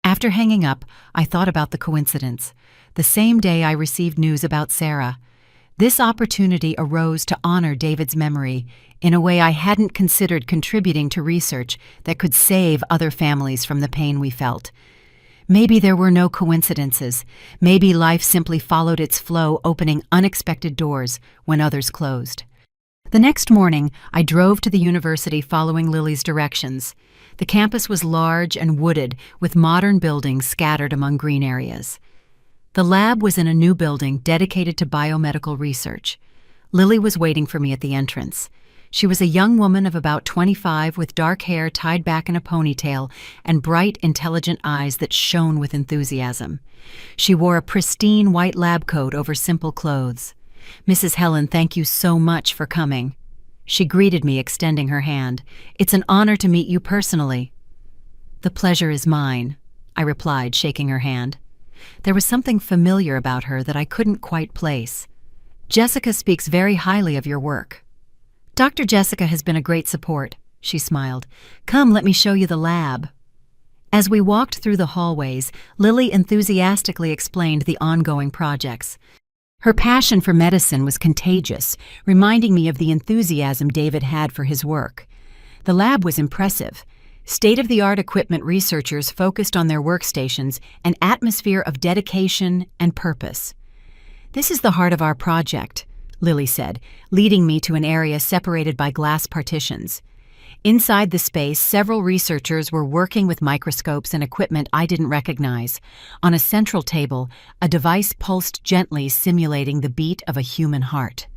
After hanging up, I thought about the coincidence. The same day I received news about Sarah. This opportunity arose to honor David's memory in a way I hadn't considered contributing to research that could save other families from the pain we felt. Maybe there were no coincidences. Maybe life simply followed its flow, opening unexpected doors when others closed. The next morning, I drove to the university following Lily's directions. The campus was large and wooded, with modern buildings scattered among green areas. The lab was in a new building dedicated to biomedical research. Lily was waiting for me at the entrance. She was a young woman of about 25 with dark hair tied back in a ponytail and bright, intelligent eyes that shone with enthusiasm. She wore a pristine white lab coat over simple clothes. Mrs. Helen, thank you so much for coming. She greeted me, extending her hand. It's an honor to meet you personally. The pleasure is mine, I replied, shaking her hand. There was something familiar about her that I couldn't quite place. Jessica speaks very highly of your work. Dr. Jessica has been a great support. she smiled. "Come, let me show you the lab." As we walked through the hallways, Lily enthusiastically explained the ongoing projects. Her passion for medicine was contagious, reminding me of the enthusiasm David had for his work. The lab was impressive. State-of-the-art equipment, researchers focused on their workstations, an atmosphere of dedication and purpose. "This is the heart of our project," Lily said, leading me to an area separated by glass partitions. Inside the space, several researchers were working with microscopes and equipment I didn't recognize. On a central table, a device pulsed gently, simulating the beat of a human heart.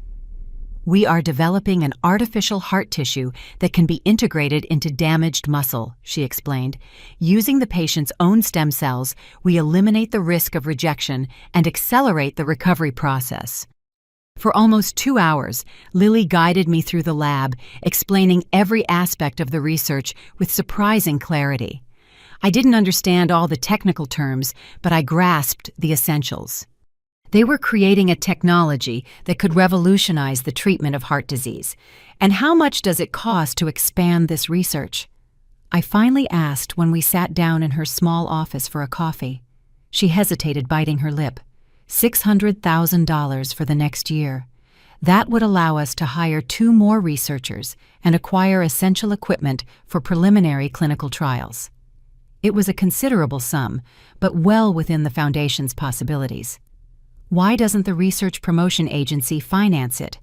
"We are developing an artificial heart tissue that can be integrated into damaged muscle," she explained. "Using the patient's own stem cells, we eliminate the risk of rejection and accelerate the recovery process." For almost 2 hours, Lily guided me through the lab, explaining every aspect of the research with surprising clarity. I didn't understand all the technical terms, but I grasped the essentials. They were creating a technology that could revolutionize the treatment of heart disease. "And how much does it cost to expand this research?" I finally asked when we sat down in her small office for a coffee. She hesitated, biting her lip. $600,000 for the next year. That would allow us to hire 2 more researchers and acquire essential equipment for preliminary clinical trials. It was a considerable sum, but well within the Foundation's possibilities. "Why doesn't the Research Promotion Agency finance it?"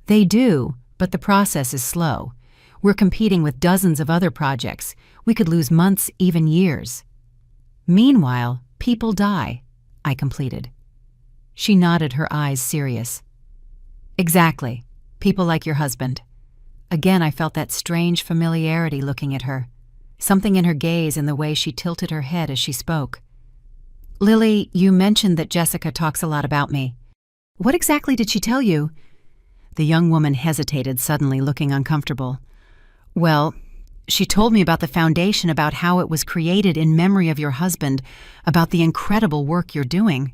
"They do, but the process is slow. We're competing with dozens of other projects. We could lose months, even years." "Meanwhile, people die," I completed. She nodded, her eyes serious. "Exactly. People like your husband." Again, I felt that strange familiarity looking at her. Something in her gaze and the way she tilted her head as she spoke. "Lily, you mentioned that Jessica talks a lot about me. What exactly did she tell you?" The young woman hesitated, suddenly looking uncomfortable. "Well, she told me about the Foundation, about how it was created in memory of your husband, about the incredible work you're doing."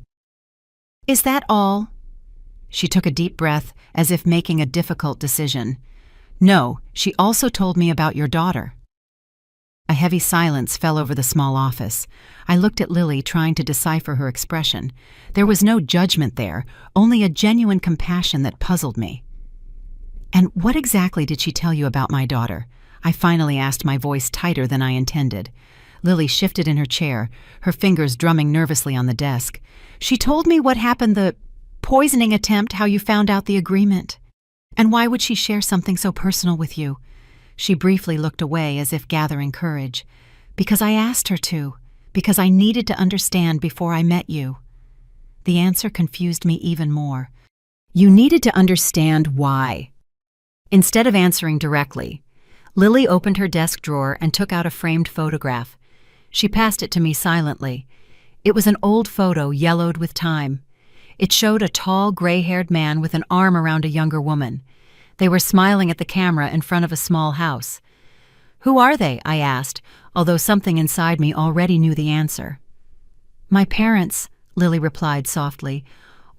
"Is that all?" She took a deep breath, as if making a difficult decision. "No, she also told me about your daughter." A heavy silence fell over the small office. I looked at Lily, trying to decipher her expression. There was no judgment there, only a genuine compassion that puzzled me. "And what exactly did she tell you about my daughter?" I finally asked, my voice tighter than I intended. Lily shifted in her chair, her fingers drumming nervously on the desk. "She told me what happened, the poisoning attempt, how you found out the agreement. And why would she share something so personal with you?" She briefly looked away, as if gathering courage. "Because I asked her to. Because I needed to understand before I met you." The answer confused me even more. "You needed to understand why." Instead of answering directly, Lily opened her desk drawer and took out a framed photograph. She passed it to me silently. It was an old photo, yellowed with time. It showed a tall, gray-haired man with an arm around a younger woman. They were smiling at the camera in front of a small house. "Who are they?" I asked, although something inside me already knew the answer. "My parents," Lily replied softly,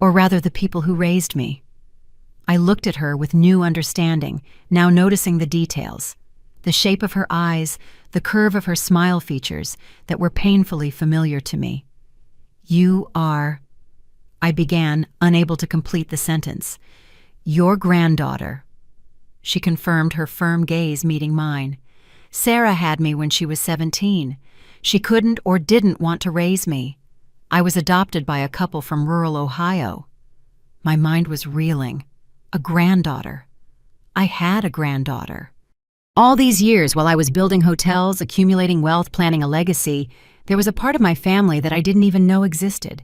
"or rather the people who raised me." I looked at her with new understanding, now noticing the details. The shape of her eyes, the curve of her smile features that were painfully familiar to me. "You are," I began, unable to complete the sentence. "Your granddaughter." She confirmed, her firm gaze meeting mine. "Sarah had me when she was 17. She couldn't or didn't want to raise me. I was adopted by a couple from rural Ohio." My mind was reeling. A granddaughter. I had a granddaughter. All these years, while I was building hotels, accumulating wealth, planning a legacy, there was a part of my family that I didn't even know existed.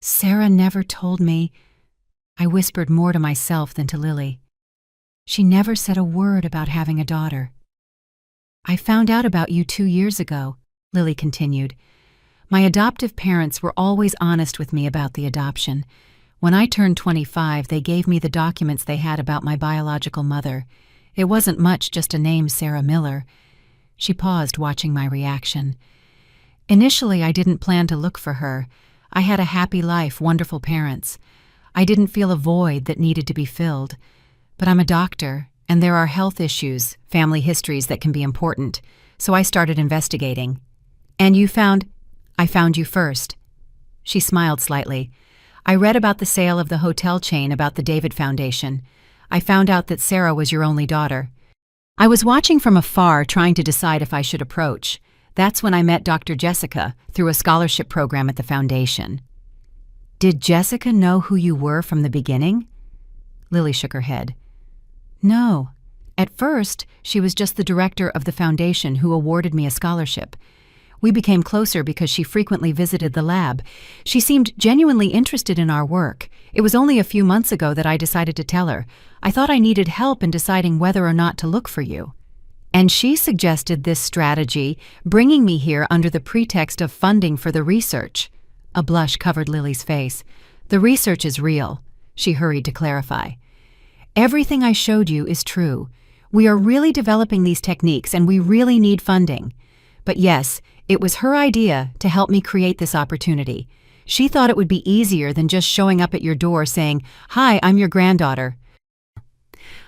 "Sarah never told me," I whispered more to myself than to Lily. "She never said a word about having a daughter." "I found out about you 2 years ago," Lily continued. "My adoptive parents were always honest with me about the adoption. When I turned 25, they gave me the documents they had about my biological mother. It wasn't much, just a name, Sarah Miller." She paused, watching my reaction. "Initially, I didn't plan to look for her. I had a happy life, wonderful parents. I didn't feel a void that needed to be filled. But I'm a doctor, And there are health issues, family histories that can be important, so I started investigating. And I found you first. She smiled slightly. I read about the sale of the hotel chain, about the David Foundation. I found out that Sarah was your only daughter. I was watching from afar, trying to decide if I should approach. That's when I met Dr. Jessica through a scholarship program at the foundation. Did Jessica know who you were from the beginning? Lily shook her head. No. At first, she was just the director of the foundation who awarded me a scholarship. We became closer because she frequently visited the lab. She seemed genuinely interested in our work. It was only a few months ago that I decided to tell her. I thought I needed help in deciding whether or not to look for you. And she suggested this strategy, bringing me here under the pretext of funding for the research. A blush covered Lily's face. The research is real, she hurried to clarify. Everything I showed you is true. We are really developing these techniques and we really need funding. But yes, it was her idea to help me create this opportunity. She thought it would be easier than just showing up at your door saying, "Hi, I'm your granddaughter."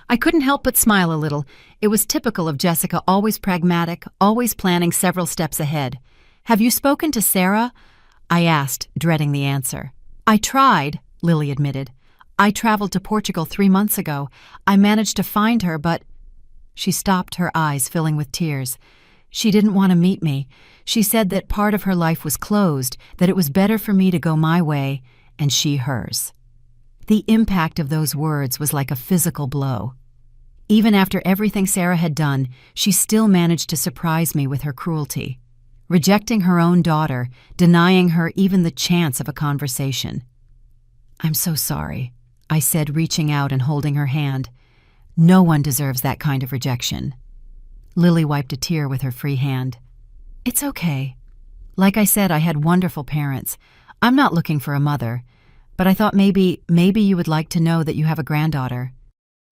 I couldn't help but smile a little. It was typical of Jessica, always pragmatic, always planning several steps ahead. "Have you spoken to Sarah?" I asked, dreading the answer. "I tried," Lily admitted. "I traveled to Portugal 3 months ago. I managed to find her, but—" She stopped, her eyes filling with tears. "She didn't want to meet me. She said that part of her life was closed, that it was better for me to go my way, and she hers." The impact of those words was like a physical blow. Even after everything Sarah had done, she still managed to surprise me with her cruelty. Rejecting her own daughter, denying her even the chance of a conversation. "I'm so sorry," I said, reaching out and holding her hand. "No one deserves that kind of rejection." Lily wiped a tear with her free hand. "It's okay. Like I said, I had wonderful parents. I'm not looking for a mother, but I thought maybe you would like to know that you have a granddaughter.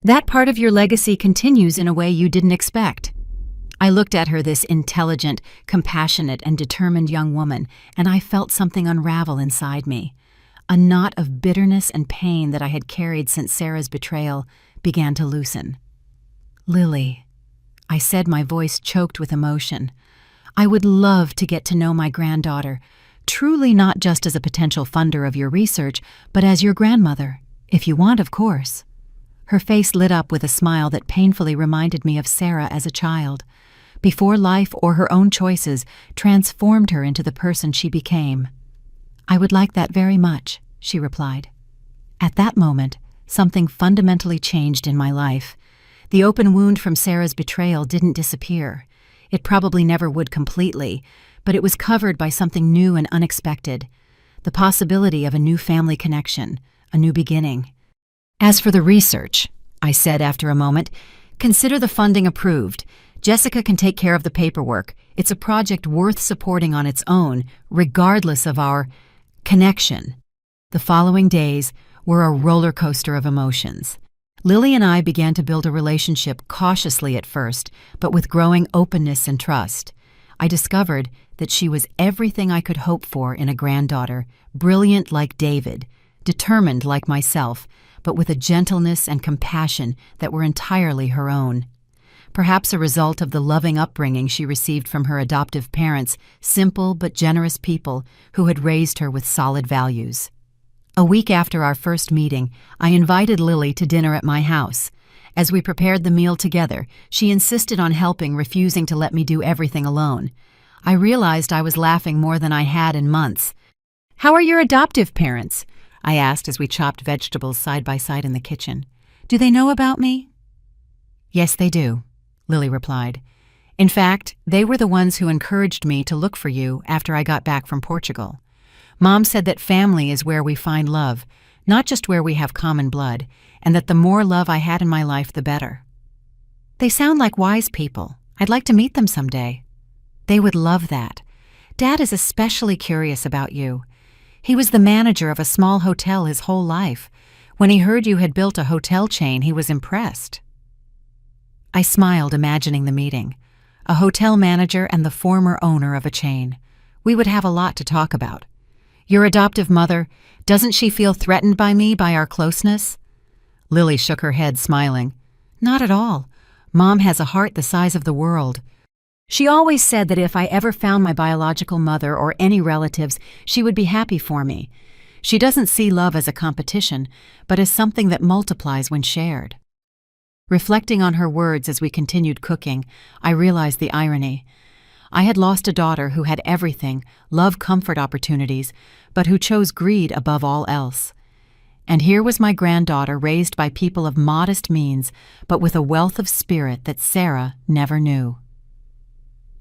That part of your legacy continues in a way you didn't expect." I looked at her, this intelligent, compassionate, and determined young woman, and I felt something unravel inside me. A knot of bitterness and pain that I had carried since Sarah's betrayal began to loosen. "Lily," I said, my voice choked with emotion, "I would love to get to know my granddaughter, truly not just as a potential funder of your research, but as your grandmother, if you want, of course." Her face lit up with a smile that painfully reminded me of Sarah as a child, before life or her own choices transformed her into the person she became. "I would like that very much," she replied. At that moment, something fundamentally changed in my life. The open wound from Sarah's betrayal didn't disappear. It probably never would completely, but it was covered by something new and unexpected. The possibility of a new family connection, a new beginning. "As for the research," I said after a moment, "consider the funding approved. Jessica can take care of the paperwork. It's a project worth supporting on its own, regardless of our connection." The following days were a roller coaster of emotions. Lily and I began to build a relationship cautiously at first, but with growing openness and trust. I discovered that she was everything I could hope for in a granddaughter, brilliant like David, determined like myself, but with a gentleness and compassion that were entirely her own. Perhaps a result of the loving upbringing she received from her adoptive parents, simple but generous people who had raised her with solid values. A week after our first meeting, I invited Lily to dinner at my house. As we prepared the meal together, she insisted on helping, refusing to let me do everything alone. I realized I was laughing more than I had in months. "How are your adoptive parents?" I asked as we chopped vegetables side by side in the kitchen. "Do they know about me?" "Yes, they do," Lily replied. "In fact, they were the ones who encouraged me to look for you after I got back from Portugal. Mom said that family is where we find love, not just where we have common blood, and that the more love I had in my life, the better." "They sound like wise people. I'd like to meet them someday." "They would love that. Dad is especially curious about you. He was the manager of a small hotel his whole life. When he heard you had built a hotel chain, he was impressed." I smiled, imagining the meeting. A hotel manager and the former owner of a chain. We would have a lot to talk about. "Your adoptive mother, doesn't she feel threatened by me, by our closeness?" Lily shook her head, smiling. Not at all. Mom has a heart the size of the world. She always said that if I ever found my biological mother or any relatives, she would be happy for me. She doesn't see love as a competition, but as something that multiplies when shared. Reflecting on her words as we continued cooking, I realized the irony. I had lost a daughter who had everything, love, comfort, opportunities, but who chose greed above all else. And here was my granddaughter raised by people of modest means, but with a wealth of spirit that Sarah never knew.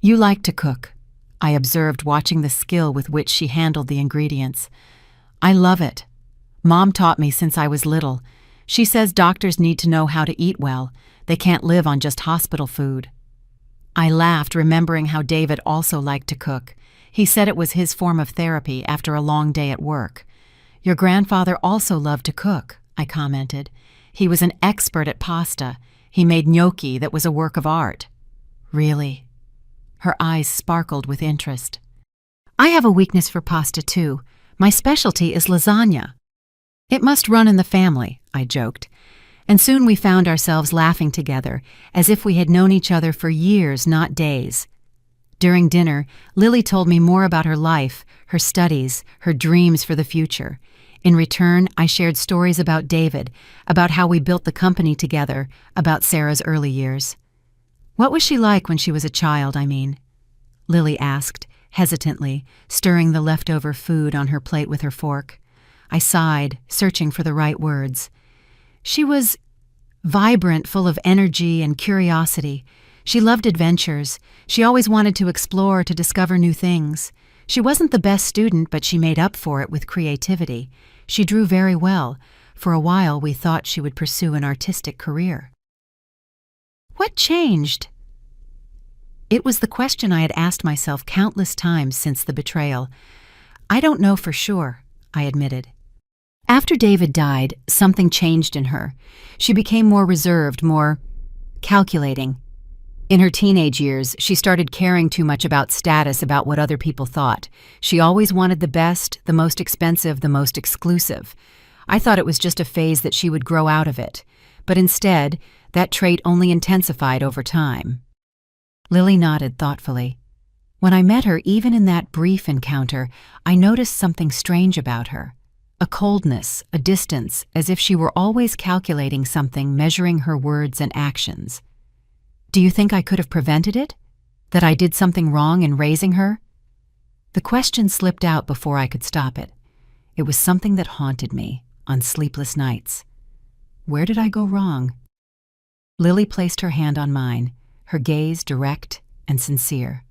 "You like to cook," I observed, watching the skill with which she handled the ingredients. "I love it. Mom taught me since I was little. She says doctors need to know how to eat well. They can't live on just hospital food." I laughed, remembering how David also liked to cook. He said it was his form of therapy after a long day at work. "Your grandfather also loved to cook," I commented. "He was an expert at pasta. He made gnocchi that was a work of art." "Really?" Her eyes sparkled with interest. "I have a weakness for pasta too. My specialty is lasagna." "It must run in the family," I joked. And soon we found ourselves laughing together, as if we had known each other for years, not days. During dinner, Lily told me more about her life, her studies, her dreams for the future. In return, I shared stories about David, about how we built the company together, about Sarah's early years. "What was she like when she was a child, I mean?" Lily asked, hesitantly, stirring the leftover food on her plate with her fork. I sighed, searching for the right words. "She was vibrant, full of energy and curiosity. She loved adventures. She always wanted to explore, to discover new things. She wasn't the best student, but she made up for it with creativity. She drew very well. For a while, we thought she would pursue an artistic career." "What changed?" It was the question I had asked myself countless times since the betrayal. "I don't know for sure," I admitted. After David died, something changed in her. She became more reserved, more calculating. In her teenage years, she started caring too much about status, about what other people thought. She always wanted the best, the most expensive, the most exclusive. I thought it was just a phase that she would grow out of it. But instead, that trait only intensified over time. Lily nodded thoughtfully. When I met her, even in that brief encounter, I noticed something strange about her. A coldness, a distance, as if she were always calculating something, measuring her words and actions. "Do you think I could have prevented it? That I did something wrong in raising her?" The question slipped out before I could stop it. It was something that haunted me on sleepless nights. Where did I go wrong? Lily placed her hand on mine, her gaze direct and sincere.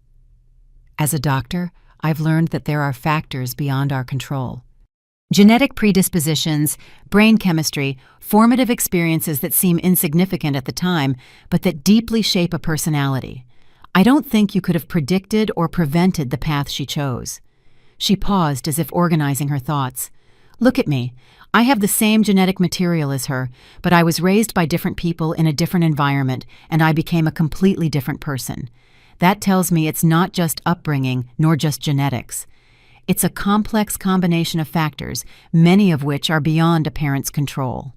"As a doctor, I've learned that there are factors beyond our control. Genetic predispositions, brain chemistry, formative experiences that seem insignificant at the time, but that deeply shape a personality. I don't think you could have predicted or prevented the path she chose." She paused as if organizing her thoughts. "Look at me. I have the same genetic material as her, but I was raised by different people in a different environment, and I became a completely different person. That tells me it's not just upbringing, nor just genetics. It's a complex combination of factors, many of which are beyond a parent's control."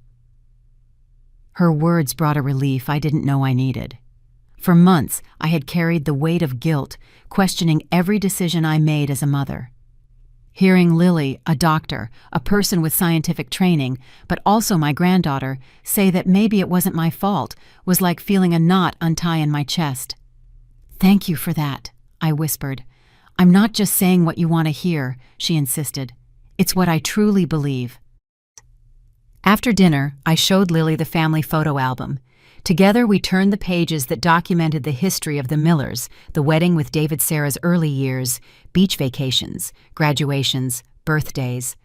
Her words brought a relief I didn't know I needed. For months, I had carried the weight of guilt, questioning every decision I made as a mother. Hearing Lily, a doctor, a person with scientific training, but also my granddaughter, say that maybe it wasn't my fault, was like feeling a knot untie in my chest. "Thank you for that," I whispered. "I'm not just saying what you want to hear," she insisted. "It's what I truly believe." After dinner, I showed Lily the family photo album. Together, we turned the pages that documented the history of the Millers, the wedding with David Sarah's early years, beach vacations, graduations, birthdays.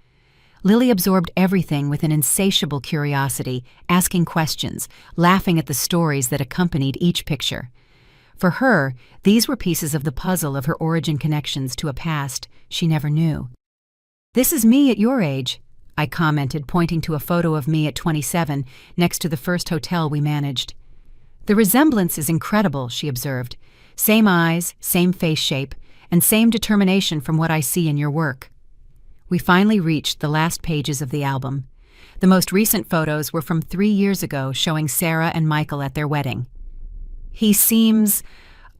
Lily absorbed everything with an insatiable curiosity, asking questions, laughing at the stories that accompanied each picture. For her, these were pieces of the puzzle of her origin connections to a past she never knew. "This is me at your age," I commented, pointing to a photo of me at 27 next to the first hotel we managed. "The resemblance is incredible," she observed. "Same eyes, same face shape, and same determination from what I see in your work." We finally reached the last pages of the album. The most recent photos were from 3 years ago, showing Sarah and Michael at their wedding. "He seems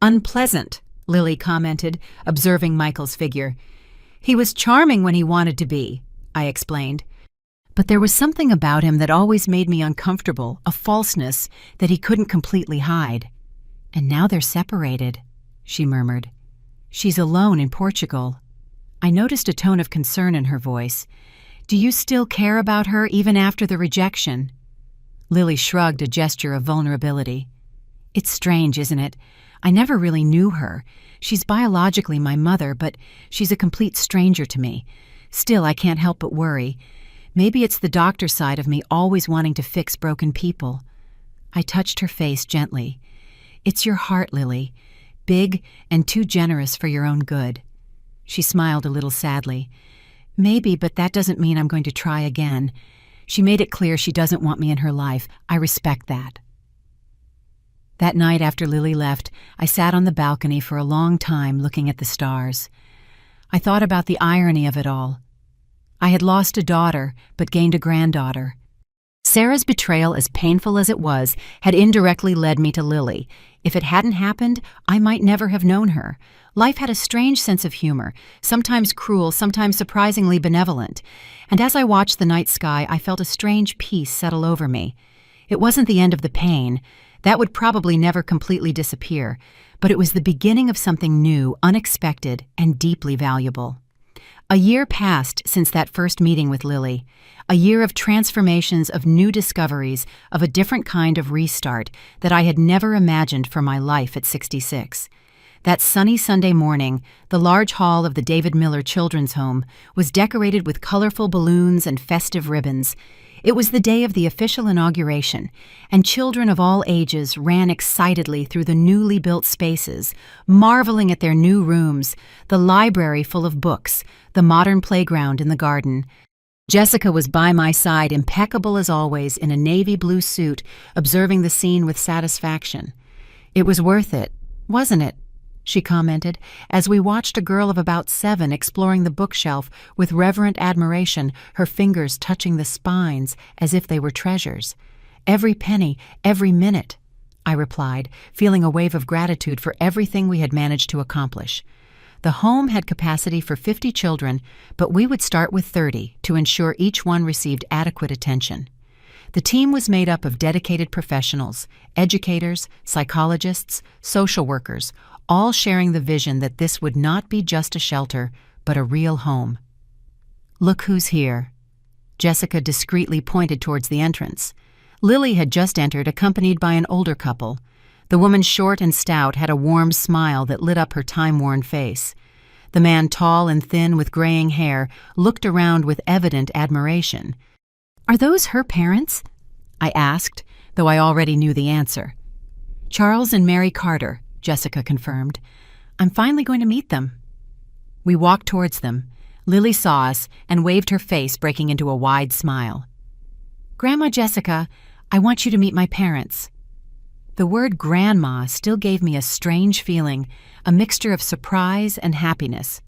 unpleasant," Lily commented, observing Michael's figure. "He was charming when he wanted to be," I explained. "But there was something about him that always made me uncomfortable, a falseness that he couldn't completely hide." "And now they're separated," she murmured. "She's alone in Portugal." I noticed a tone of concern in her voice. "Do you still care about her even after the rejection?" Lily shrugged, a gesture of vulnerability. "It's strange, isn't it? I never really knew her. She's biologically my mother, but she's a complete stranger to me. Still, I can't help but worry. Maybe it's the doctor side of me always wanting to fix broken people." I touched her face gently. "It's your heart, Lily. Big and too generous for your own good." She smiled a little sadly. "Maybe, but that doesn't mean I'm going to try again. She made it clear she doesn't want me in her life. I respect that." That night after Lily left, I sat on the balcony for a long time looking at the stars. I thought about the irony of it all. I had lost a daughter, but gained a granddaughter. Sarah's betrayal, as painful as it was, had indirectly led me to Lily. If it hadn't happened, I might never have known her. Life had a strange sense of humor, sometimes cruel, sometimes surprisingly benevolent. And as I watched the night sky, I felt a strange peace settle over me. It wasn't the end of the pain. That would probably never completely disappear, but it was the beginning of something new, unexpected, and deeply valuable. A year passed since that first meeting with Lily. A year of transformations, of new discoveries, of a different kind of restart that I had never imagined for my life at 66. That sunny Sunday morning, the large hall of the David Miller Children's Home was decorated with colorful balloons and festive ribbons. It was the day of the official inauguration, and children of all ages ran excitedly through the newly built spaces, marveling at their new rooms, the library full of books, the modern playground in the garden. Jessica was by my side, impeccable as always, in a navy blue suit, observing the scene with satisfaction. "It was worth it, wasn't it?" she commented, as we watched a girl of about 7 exploring the bookshelf with reverent admiration, her fingers touching the spines as if they were treasures. "Every penny, every minute," I replied, feeling a wave of gratitude for everything we had managed to accomplish. The home had capacity for 50 children, but we would start with 30 to ensure each one received adequate attention. The team was made up of dedicated professionals, educators, psychologists, social workers, all sharing the vision that this would not be just a shelter, but a real home. "Look who's here." Jessica discreetly pointed towards the entrance. Lily had just entered, accompanied by an older couple. The woman, short and stout, had a warm smile that lit up her time-worn face. The man, tall and thin with graying hair, looked around with evident admiration. "Are those her parents?" I asked, though I already knew the answer. "Charles and Mary Carter," Jessica confirmed. "I'm finally going to meet them." We walked towards them. Lily saw us and waved her face, breaking into a wide smile. "Grandma Jessica, I want you to meet my parents." The word grandma still gave me a strange feeling, a mixture of surprise and happiness.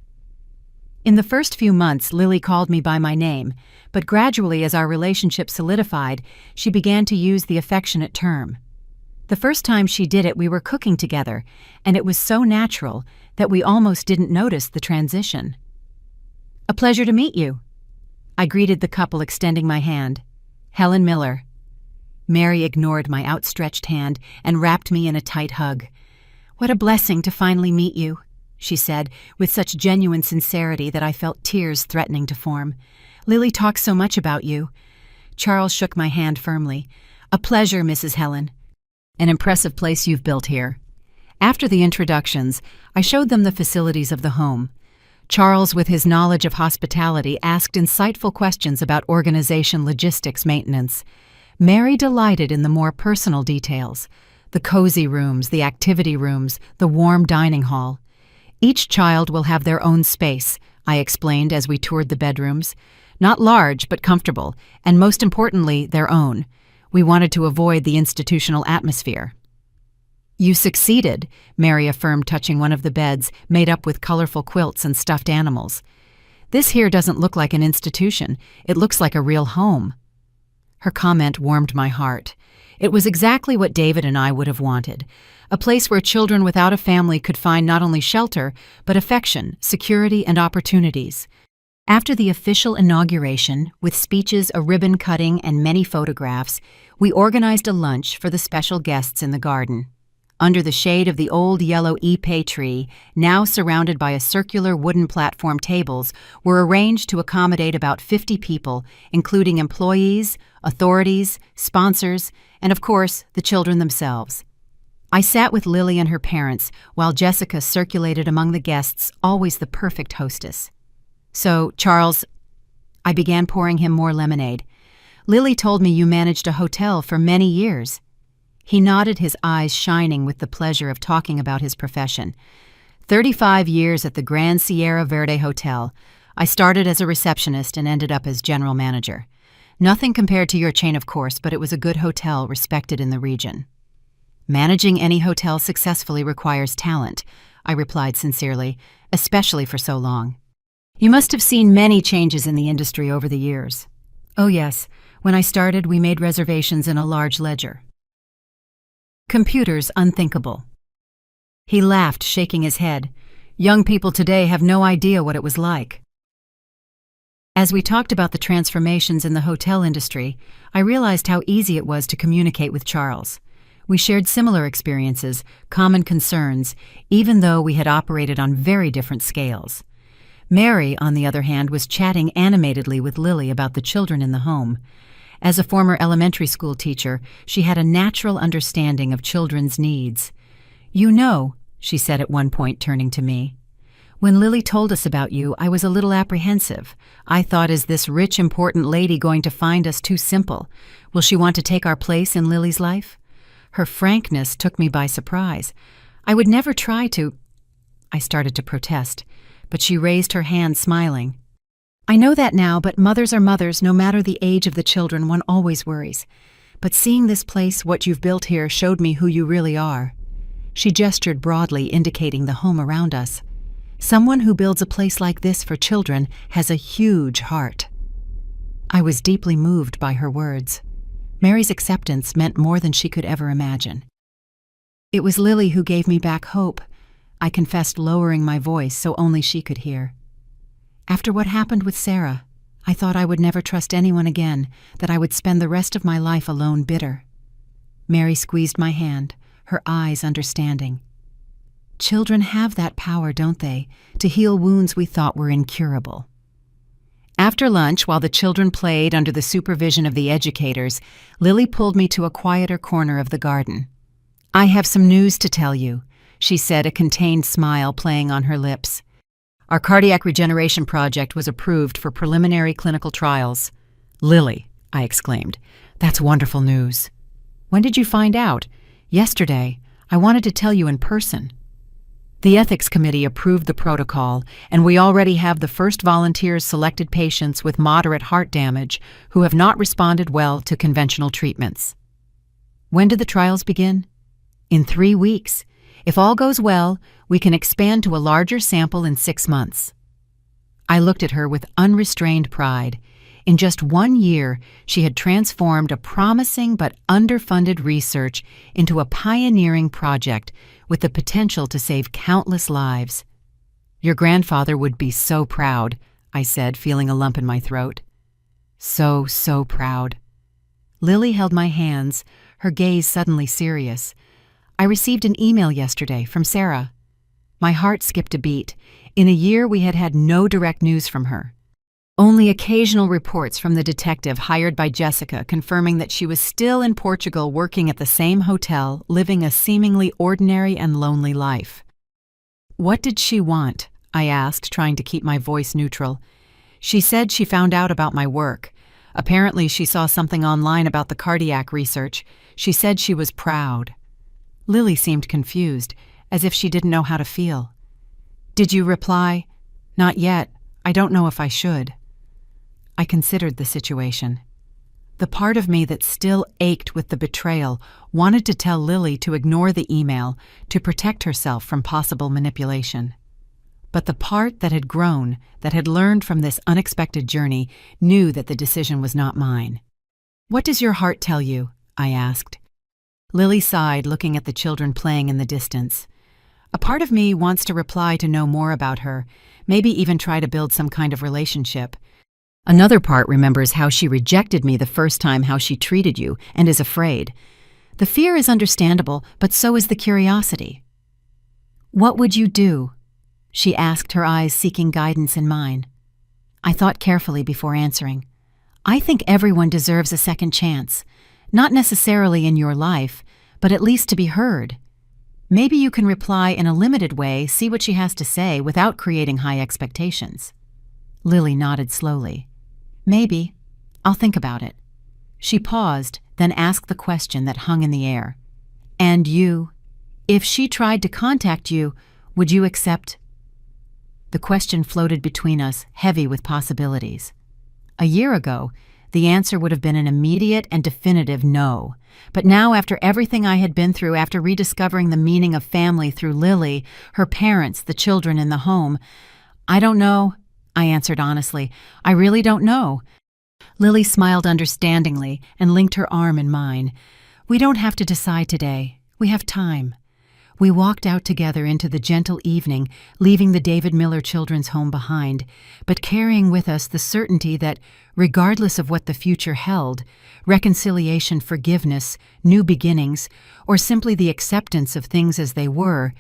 In the first few months, Lily called me by my name, but gradually as our relationship solidified, she began to use the affectionate term. The first time she did it, we were cooking together, and it was so natural that we almost didn't notice the transition. "A pleasure to meet you." I greeted the couple, extending my hand. "Helen Miller." Mary ignored my outstretched hand and wrapped me in a tight hug. "What a blessing to finally meet you," she said, with such genuine sincerity that I felt tears threatening to form. "Lily talks so much about you." Charles shook my hand firmly. "A pleasure, Mrs. Helen. An impressive place you've built here." After the introductions, I showed them the facilities of the home. Charles, with his knowledge of hospitality, asked insightful questions about organization, logistics, maintenance. Mary delighted in the more personal details: the cozy rooms, the activity rooms, the warm dining hall. "Each child will have their own space," I explained as we toured the bedrooms. "Not large, but comfortable, and most importantly, their own. We wanted to avoid the institutional atmosphere." "You succeeded," Mary affirmed, touching one of the beds, made up with colorful quilts and stuffed animals. "This here doesn't look like an institution. It looks like a real home." Her comment warmed my heart. It was exactly what David and I would have wanted. A place where children without a family could find not only shelter, but affection, security, and opportunities. After the official inauguration, with speeches, a ribbon cutting, and many photographs, we organized a lunch for the special guests in the garden. Under the shade of the old yellow ipe tree, now surrounded by a circular wooden platform, tables were arranged to accommodate about 50 people, including employees, authorities, sponsors, and of course, the children themselves. I sat with Lily and her parents, while Jessica circulated among the guests, always the perfect hostess. "So, Charles," I began, pouring him more lemonade, "Lily told me you managed a hotel for many years." He nodded, his eyes shining with the pleasure of talking about his profession. 35 years at the Grand Sierra Verde Hotel. I started as a receptionist and ended up as general manager. Nothing compared to your chain, of course, but it was a good hotel, respected in the region. "Managing any hotel successfully requires talent," I replied sincerely, "especially for so long." "You must have seen many changes in the industry over the years." "Oh yes, when I started we made reservations in a large ledger. Computers unthinkable." He laughed, shaking his head. "Young people today have no idea what it was like." As we talked about the transformations in the hotel industry, I realized how easy it was to communicate with Charles. We shared similar experiences, common concerns, even though we had operated on very different scales. Mary, on the other hand, was chatting animatedly with Lily about the children in the home. As a former elementary school teacher, she had a natural understanding of children's needs. "You know," she said at one point, turning to me, "when Lily told us about you, I was a little apprehensive. I thought, is this rich, important lady going to find us too simple? Will she want to take our place in Lily's life?" Her frankness took me by surprise. "I would never try to—" I started to protest, but she raised her hand, smiling. "I know that now, but mothers are mothers. No matter the age of the children, one always worries. But seeing this place, what you've built here, showed me who you really are." She gestured broadly, indicating the home around us. "Someone who builds a place like this for children has a huge heart." I was deeply moved by her words. Mary's acceptance meant more than she could ever imagine. "It was Lily who gave me back hope," I confessed, lowering my voice so only she could hear. "After what happened with Sarah, I thought I would never trust anyone again, that I would spend the rest of my life alone, bitter." Mary squeezed my hand, her eyes understanding. "Children have that power, don't they, to heal wounds we thought were incurable." After lunch, while the children played under the supervision of the educators, Lily pulled me to a quieter corner of the garden. "I have some news to tell you," she said, a contained smile playing on her lips. "Our cardiac regeneration project was approved for preliminary clinical trials." "Lily," I exclaimed, "that's wonderful news." "When did you find out?" "Yesterday. I wanted to tell you in person." "The ethics committee approved the protocol, and we already have the first volunteers selected, patients with moderate heart damage who have not responded well to conventional treatments." "When do the trials begin?" "In 3 weeks. If all goes well, we can expand to a larger sample in 6 months." I looked at her with unrestrained pride. In just 1 year, she had transformed a promising but underfunded research into a pioneering project with the potential to save countless lives. "Your grandfather would be so proud," I said, feeling a lump in my throat. So proud." Lily held my hands, her gaze suddenly serious. "I received an email yesterday from Sarah." My heart skipped a beat. In a year, we had had no direct news from her. Only occasional reports from the detective hired by Jessica confirming that she was still in Portugal, working at the same hotel, living a seemingly ordinary and lonely life. "What did she want?" I asked, trying to keep my voice neutral. "She said she found out about my work. Apparently she saw something online about the cardiac research. She said she was proud." Lily seemed confused, as if she didn't know how to feel. "Did you reply?" "Not yet. I don't know if I should." I considered the situation. The part of me that still ached with the betrayal wanted to tell Lily to ignore the email to protect herself from possible manipulation. But the part that had grown, that had learned from this unexpected journey, knew that the decision was not mine. "What does your heart tell you?" I asked. Lily sighed, looking at the children playing in the distance. A part of me wants to reply to know more about her, maybe even try to build some kind of relationship. Another part remembers how she rejected me the first time, how she treated you, and is afraid. The fear is understandable, but so is the curiosity. "What would you do?" she asked, her eyes seeking guidance in mine. I thought carefully before answering. I think everyone deserves a second chance, not necessarily in your life, but at least to be heard. Maybe you can reply in a limited way, see what she has to say without creating high expectations. Lily nodded slowly. Maybe. I'll think about it. She paused, then asked the question that hung in the air. And you? If she tried to contact you, would you accept? The question floated between us, heavy with possibilities. A year ago, the answer would have been an immediate and definitive no. But now, after everything I had been through, after rediscovering the meaning of family through Lily, her parents, the children in the home, I don't know, I answered honestly. I really don't know. Lily smiled understandingly and linked her arm in mine. We don't have to decide today. We have time. We walked out together into the gentle evening, leaving the David Miller Children's Home behind, but carrying with us the certainty that, regardless of what the future held, reconciliation, forgiveness, new beginnings, or simply the acceptance of things as they were,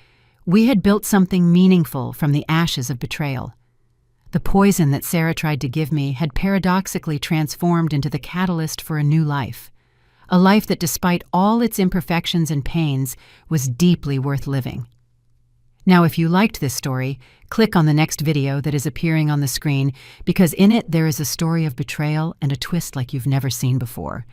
we had built something meaningful from the ashes of betrayal. The poison that Sarah tried to give me had paradoxically transformed into the catalyst for a new life. A life that, despite all its imperfections and pains, was deeply worth living. Now, if you liked this story, click on the next video that is appearing on the screen, because in it there is a story of betrayal and a twist like you've never seen before.